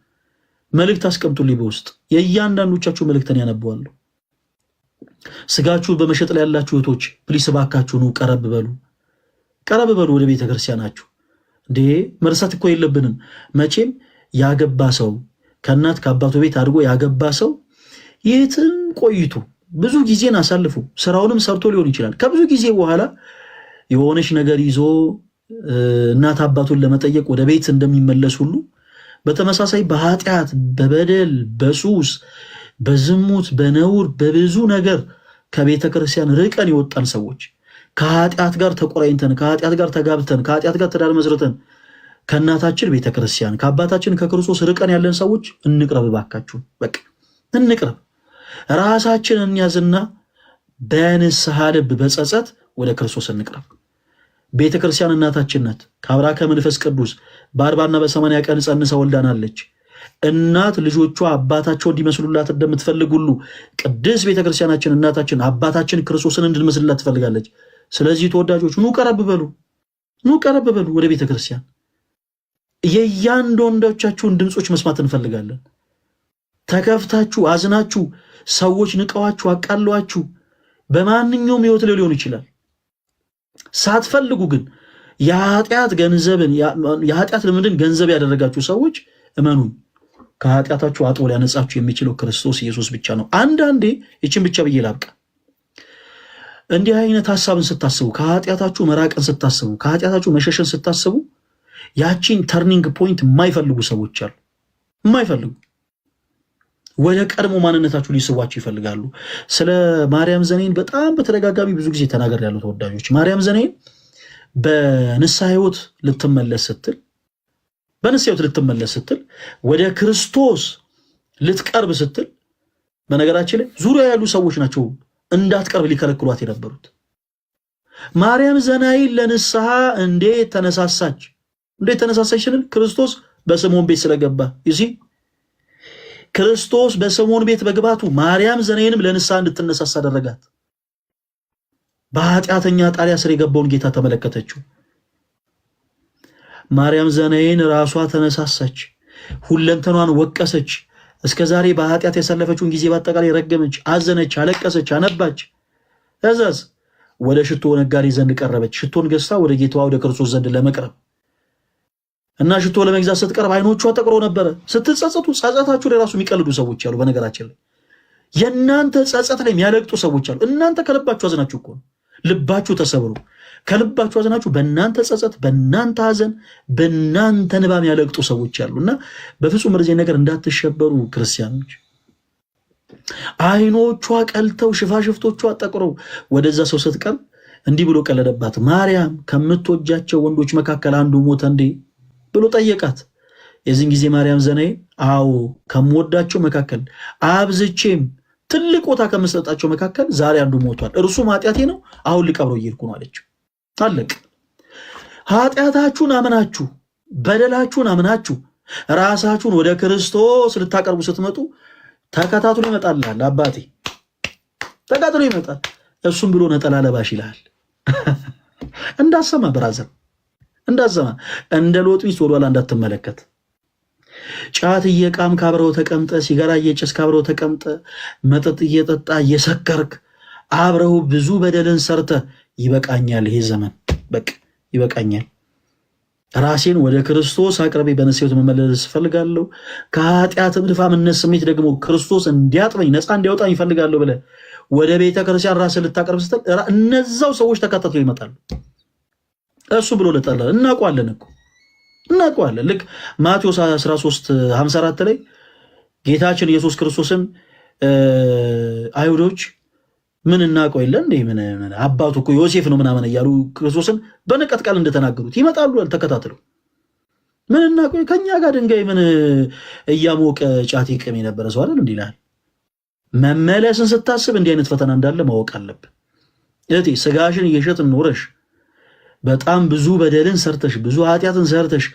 መልእክት አስቀምጡልኝ በውስጥ የእያንዳንዶቻችሁ መልእክትን ያነበዋለሁ። ስጋችሁን በመሸጥ ላይ ያላችሁ እህቶች ፕሊስ እባካችሁ ኑ ቀረብ በሉ ወደ ቤተክርስቲያናችሁ። እንዴ መርሳት እኮ የለብንም። መቼም ያገባ ሰው ከእናት ከአባቱ ቤት አድርጎ ያገባ ሰው የትም ቆይቶ ብዙ ጊዜን አሳልፎ ስራውንም ሰርቶ ሊሆን ይችላል። ከብዙ ጊዜ በኋላ የሆነች ነገር ይዞ እናት አባቱን ለመጠየቅ ወደ ቤት እንደሚመለስ ሁሉ በተመሳሳይ በኃጢአት፣ በበደል፣ በሱስ፣ በዝሙት፣ በነውር፣ በብዙ ነገር ከቤተ ክርስቲያን ርቀን የወጣን ሰዎች ከኃጢአት ጋር ተቆራኝተን ከኃጢአት ጋር ተጋብተን ከኃጢአት ጋር ትዳር መስርተን ከእናታችን ቤተክርስቲያን ከአባታችን ከክርስቶስ ርቀን ያለን ሰዎች እንቅረብ፣ ባካችሁ በቃ እንቅረብ። ራሳችንን እንያዝና በንስሐ ልብ በጸጸት ወደ ክርስቶስ እንቅረብ። ቤተክርስቲያን እናታችን ናት። ከአብራከ መንፈስ ቅዱስ በ40 በ80 ቀን ጸንሳ ወልዳናለች። እናት ልጆቿ አባታቸው እንዲመስሉላት እንደምትፈልግ ሁሉ ቅድስት ቤተክርስቲያናችን እናታችን አባታችን ክርስቶስን እንድንመስልላት ትፈልጋለች። ስለዚህ ተወዳጆች ኑ ቀረብ በሉ፣ ኑ ቀረብ በሉ ወደ ቤተክርስቲያን። የእያንዳንዳቻችሁን ድምጾች መስማት እንፈልጋለን። ተከፍታችሁ አዝናችሁ ሰዎች ንቀዋችሁ አቃሏችሁ በማንኛውም ህይወት ላይ ሊሆን ይችላል ሳትፈልጉ ግን የኃጢአት ልምድን ገንዘብ ያደረጋችሁ ሰዎች እመኑኝ ከኃጢአታችሁ አጥቦ ሊያነጻችሁ የሚችለው ክርስቶስ ኢየሱስ ብቻ ነው። አንዳንዴ ይችን ብቻ ብዬ ላብቃ። እንዲህ አይነት ሐሳብን ስታስቡ፣ ከኃጢአታችሁ መራቅን ስታስቡ፣ ከኃጢአታችሁ መሸሽን ስታስቡ ያቺን ተርኒንግ ፖይንት የማይፈልጉ ሰዎች አሉ። የማይፈልጉ ወደ ቀድሞ ማንነታችሁ ሊስቧችሁ ይፈልጋሉ። ስለ ማርያም ዘኔን በጣም በተደጋጋሚ ብዙ ጊዜ ተናግሬያለሁ ተወዳጆች። ማርያም ዘኔን በንስሐ ሕይወት ልትመለስ ስትል ወደ ክርስቶስ ልትቀርብ ስትል፣ በነገራችን ላይ ዙሪያ ያሉ ሰዎች ናቸው እንዳትቀርብ ሊከለክሏት የነበሩት። ማርያም ዘናይን ለንስሐ እንዴት ተነሳሳች ስንል ክርስቶስ በስምዖን ቤት ስለገባ ይሲ ክርስቶስ በስምዖን ቤት በግባቱ ማርያም ዘናይንም ለንስሐ እንድትነሳሳ አደረጋት። በኃጢአተኛ ጣሪያ ስር የገባውን ጌታ ተመለከተችው። ማርያም ዘናይን ራሷ ተነሳሳች፣ ሁለንተኗን ወቀሰች። እስከ ዛሬ በኃጢአት ያሳለፈችውን ጊዜ በአጠቃላይ ረገመች፣ አዘነች፣ አለቀሰች፣ አነባች። እዛዝ ወደ ሽቶ ነጋዴ ዘንድ ቀረበች። ሽቶን ገዝታ ወደ ጌታዋ ወደ ክርስቶስ ዘንድ ለመቅረብ እና ሽቶ ለመግዛት ስትቀርብ አይኖቿ ጠቅሮ ነበረ። ስትጸጸቱ ጸጸታችሁ ላይ ራሱ የሚቀልዱ ሰዎች አሉ። በነገራችን ላይ የእናንተ ጸጸት ላይ የሚያለቅጡ ሰዎች አሉ። እናንተ ከልባችሁ አዝናችሁ እኮ ነው። ልባችሁ ተሰብሮ ከልባችሁ አዝናችሁ በእናንተ ጸጸት፣ በእናንተ ሐዘን፣ በእናንተ ንባ የሚያለቅጡ ሰዎች አሉ እና በፍጹም በዚህ ነገር እንዳትሸበሩ ክርስቲያኖች። አይኖቿ ቀልተው ሽፋሽፍቶቿ ጠቅረው ወደዛ ሰው ስትቀርብ እንዲህ ብሎ ቀለደባት። ማርያም ከምትወጃቸው ወንዶች መካከል አንዱ ሞተ እንዴ ብሎ ጠየቃት። የዚህን ጊዜ ማርያም ዘናይ አዎ ከምወዳቸው መካከል አብዝቼም ትልቅ ቦታ ከምሰጣቸው መካከል ዛሬ አንዱ ሞቷል፣ እርሱም ኃጢአቴ ነው፣ አሁን ሊቀብረው እየሄድኩ ነው አለችው። አለቅ። ኃጢአታችሁን አምናችሁ በደላችሁን አምናችሁ ራሳችሁን ወደ ክርስቶስ ልታቀርቡ ስትመጡ ተከታትሎ ይመጣልሃል። አባቴ ተከታትሎ ይመጣል። እሱም ብሎ ነጠላ ለባሽ ይልሃል። እንዳሰማ ብራዘር እንዳሰማ እንደ ሎጥ ሚስት ወደኋላ እንዳትመለከት። ጫት እየቃም ካብረው ተቀምጠ፣ ሲጋራ እየጨስ ካብረው ተቀምጠ፣ መጠጥ እየጠጣ እየሰከርክ አብረው ብዙ በደልን ሰርተ ይበቃኛል፣ ይሄ ዘመን በቃ ይበቃኛል፣ ራሴን ወደ ክርስቶስ አቅርቤ በንስሐ መመለስ እፈልጋለሁ፣ ከኃጢአት ድፋምነት ስሜት ደግሞ ክርስቶስ እንዲያጥበኝ ነፃ እንዲያወጣኝ እፈልጋለሁ ብለህ ወደ ቤተ ክርስቲያን ራስን ልታቀርብ ስትል እነዛው ሰዎች ተከታትለው ይመጣሉ። እሱ ብሎ ለጠላል እናውቀዋለን እኮ እናውቀዋለን። ልክ ማቴዎስ 13:54 ላይ ጌታችን ኢየሱስ ክርስቶስን አይሁዶች ምን እናውቀው የለ እንዴ ምን አባቱ እኮ ዮሴፍ ነው ምናምን እያሉ ክርስቶስን በንቀት ቃል እንደተናገሩት ይመጣሉ ተከታትለው። ምን እናውቀው ከኛ ጋር ድንጋይ ምን እያሞቀ ጫት ይቅም የነበረ ሰው አይደል እንዲላል። መመለስን ስታስብ እንዲህ አይነት ፈተና እንዳለ ማወቅ አለብን። እህቴ ስጋሽን እየሸጥን ኖረሽ በጣም ብዙ በደልን ሰርተሽ ብዙ ኃጢአትን ሰርተሽ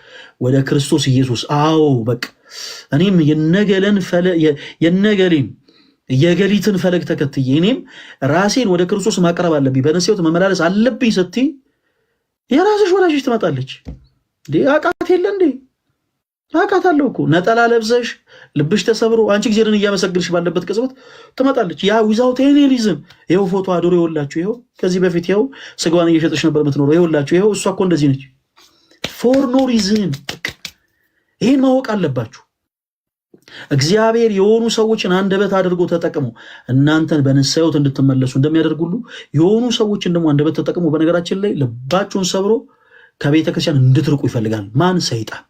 ወደ ክርስቶስ ኢየሱስ አዎ በቃ እኔም የገሊትን ፈለግ ተከትዬ እኔም ራሴን ወደ ክርስቶስ ማቅረብ አለብኝ፣ በንስሐ መመላለስ አለብኝ ስትይ የራስሽ ወላጅሽ ትመጣለች። አቃት የለ እንዴ አቃት አለው እኮ ነጠላ ለብሰሽ ልብሽ ተሰብሮ አንቺ እግዚአብሔርን እያመሰግንሽ ባለበት ቅጽበት ትመጣለች። ያ ዊዛውት ኤኒ ሪዝን ይኸው ፎቶ አድሮ ይኸውላችሁ፣ ይኸው ከዚህ በፊት ይኸው ስጋዋን እየሸጠች ነበር የምትኖረው፣ ይኸውላችሁ፣ ይኸው እሷ እኮ እንደዚህ ነች። ፎር ኖ ሪዝን። ይህን ማወቅ አለባችሁ። እግዚአብሔር የሆኑ ሰዎችን አንደበት አድርጎ ተጠቅሞ እናንተን በንስሐ ሕይወት እንድትመለሱ እንደሚያደርግ ሁሉ የሆኑ ሰዎችን ደግሞ አንደበት ተጠቅሞ በነገራችን ላይ ልባችሁን ሰብሮ ከቤተ ክርስቲያን እንድትርቁ ይፈልጋል። ማን? ሰይጣን።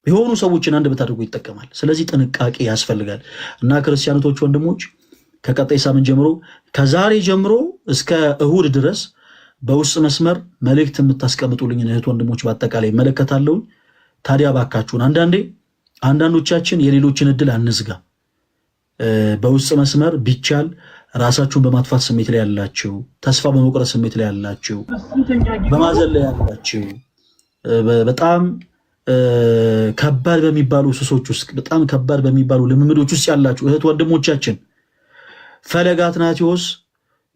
የሆኑ ሰዎችን አንደበት አድርጎ ይጠቀማል። ስለዚህ ጥንቃቄ ያስፈልጋል እና ክርስቲያኖቶች፣ ወንድሞች ከቀጣይ ሳምንት ጀምሮ ከዛሬ ጀምሮ እስከ እሁድ ድረስ በውስጥ መስመር መልእክት የምታስቀምጡልኝ እህት ወንድሞች በአጠቃላይ እመለከታለሁ። ታዲያ ባካችሁን አንዳንዶቻችን የሌሎችን እድል አንዝጋ። በውስጥ መስመር ቢቻል ራሳችሁን በማጥፋት ስሜት ላይ ያላችሁ፣ ተስፋ በመቁረጥ ስሜት ላይ ያላችሁ፣ በማዘን ላይ ያላችሁ፣ በጣም ከባድ በሚባሉ ሱሶች ውስጥ በጣም ከባድ በሚባሉ ልምምዶች ውስጥ ያላችሁ እህት ወንድሞቻችን ፈለገ አትናቴዎስ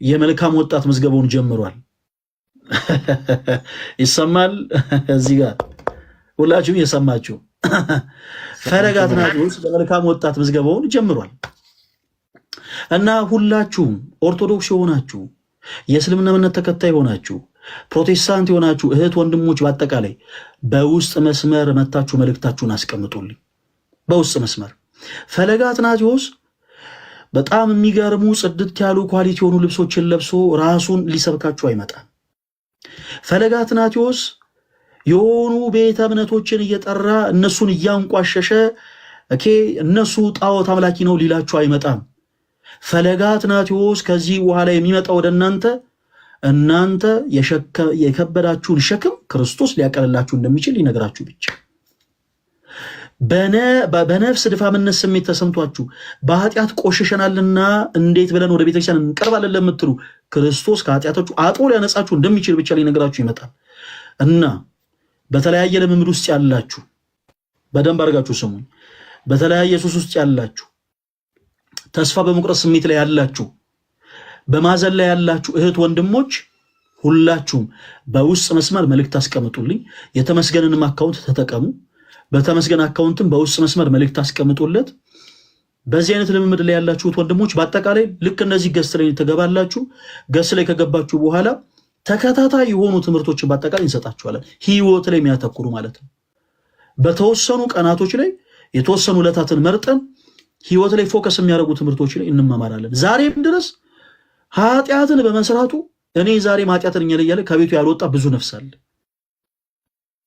የመልካም ወጣት ምዝገባውን ጀምሯል። ይሰማል። እዚህ ጋር ሁላችሁም የሰማችሁ ፈለገ አትናቴዎስ በመልካም ወጣት ምዝገባውን ጀምሯል እና ሁላችሁም ኦርቶዶክስ የሆናችሁ የእስልምና እምነት ተከታይ የሆናችሁ ፕሮቴስታንት የሆናችሁ እህት ወንድሞች በአጠቃላይ በውስጥ መስመር መታችሁ መልእክታችሁን አስቀምጡልኝ። በውስጥ መስመር ፈለገ አትናቴዎስ በጣም የሚገርሙ ጽድት ያሉ ኳሊቲ የሆኑ ልብሶችን ለብሶ ራሱን ሊሰብካችሁ አይመጣም። ፈለገ አትናቴዎስ የሆኑ ቤተ እምነቶችን እየጠራ እነሱን እያንቋሸሸ እነሱ ጣዖት አምላኪ ነው ሊላችሁ አይመጣም። ፈለገ አትናቴዎስ ከዚህ በኋላ የሚመጣ ወደ እናንተ የከበዳችሁን ሸክም ክርስቶስ ሊያቀልላችሁ እንደሚችል ሊነግራችሁ ብቻ። በነፍስ ድፋምነት ስሜት ተሰምቷችሁ በኃጢአት ቆሽሸናልና እንዴት ብለን ወደ ቤተክርስቲያን እንቀርባለን ለምትሉ ክርስቶስ ከኃጢአታችሁ አጥቦ ሊያነጻችሁ እንደሚችል ብቻ ሊነግራችሁ ይመጣል እና በተለያየ ልምምድ ውስጥ ያላችሁ በደንብ አድርጋችሁ ስሙኝ። በተለያየ ሱስ ውስጥ ያላችሁ፣ ተስፋ በመቁረጥ ስሜት ላይ ያላችሁ፣ በማዘን ላይ ያላችሁ እህት ወንድሞች ሁላችሁም በውስጥ መስመር መልእክት አስቀምጡልኝ። የተመስገንንም አካውንት ተጠቀሙ። በተመስገን አካውንትም በውስጥ መስመር መልእክት አስቀምጡለት። በዚህ አይነት ልምምድ ላይ ያላችሁት ወንድሞች በአጠቃላይ ልክ እነዚህ ገስት ላይ ተገባላችሁ። ገስት ላይ ከገባችሁ በኋላ ተከታታይ የሆኑ ትምህርቶችን በአጠቃላይ እንሰጣችኋለን። ህይወት ላይ የሚያተኩሩ ማለት ነው። በተወሰኑ ቀናቶች ላይ የተወሰኑ ዕለታትን መርጠን ህይወት ላይ ፎከስ የሚያደርጉ ትምህርቶች ላይ እንማማራለን። ዛሬም ድረስ ኃጢአትን በመስራቱ እኔ ዛሬ ኃጢአትን እያለ ከቤቱ ያልወጣ ብዙ ነፍስ አለ።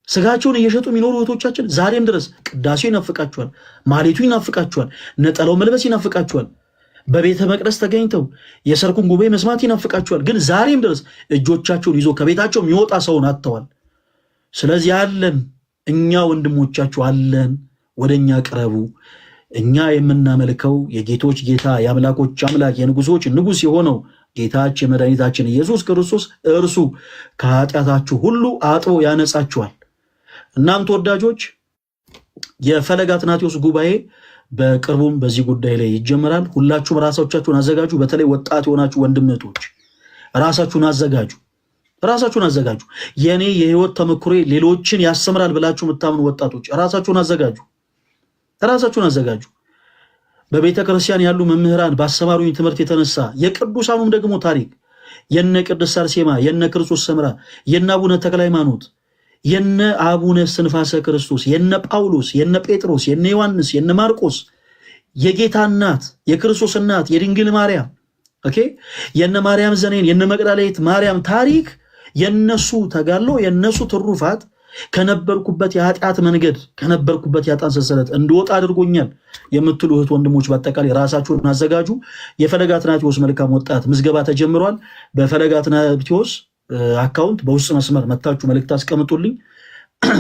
ስጋቸውን እየሸጡ የሚኖሩ እህቶቻችን ዛሬም ድረስ ቅዳሴው ይናፍቃቸዋል፣ ማሌቱ ይናፍቃቸዋል፣ ነጠላው መልበስ ይናፍቃቸዋል፣ በቤተ መቅደስ ተገኝተው የሰርኩን ጉባኤ መስማት ይናፍቃቸዋል። ግን ዛሬም ድረስ እጆቻቸውን ይዞ ከቤታቸው የሚወጣ ሰውን አጥተዋል። ስለዚህ እኛ ወንድሞቻችሁ አለን፣ ወደኛ ቅረቡ። እኛ የምናመልከው የጌቶች ጌታ የአምላኮች አምላክ የንጉሶች ንጉስ የሆነው ጌታችን መድኃኒታችን ኢየሱስ ክርስቶስ እርሱ ከኃጢአታችሁ ሁሉ አጥቦ ያነጻችኋል። እናም ተወዳጆች የፈለገ አትናቴዎስ ጉባኤ በቅርቡም በዚህ ጉዳይ ላይ ይጀምራል። ሁላችሁም ራሳችሁን አዘጋጁ። በተለይ ወጣት የሆናችሁ ወንድምቶች ራሳችሁን አዘጋጁ። የኔ የህይወት ተመክሮ ሌሎችን ያስተምራል ብላችሁ የምታምኑ ወጣቶች ራሳችሁን አዘጋጁ። በቤተ ክርስቲያን ያሉ መምህራን ባስተማሩኝ ትምህርት የተነሳ የቅዱሳኑም ደግሞ ታሪክ የነ ቅድስት አርሴማ፣ የነ ክርስቶስ ሰምራ፣ የነ አቡነ ተክለ ሃይማኖት፣ የነ አቡነ እስትንፋሰ ክርስቶስ፣ የነ ጳውሎስ፣ የነ ጴጥሮስ፣ የነ ዮሐንስ፣ የነ ማርቆስ፣ የጌታ እናት የክርስቶስ እናት የድንግል ማርያም የነ ማርያም ዘኔን፣ የነ መቅደላዊት ማርያም ታሪክ የነሱ ተጋድሎ የነሱ ትሩፋት ከነበርኩበት የኃጢአት መንገድ ከነበርኩበት የኃጢአት ሰንሰለት እንድወጣ አድርጎኛል የምትሉ እህት ወንድሞች በአጠቃላይ ራሳችሁን አዘጋጁ። የፈለገ አትናቴዎስ መልካም ወጣት ምዝገባ ተጀምሯል። በፈለገ አትናቴዎስ አካውንት በውስጥ መስመር መታችሁ መልእክት አስቀምጡልኝ።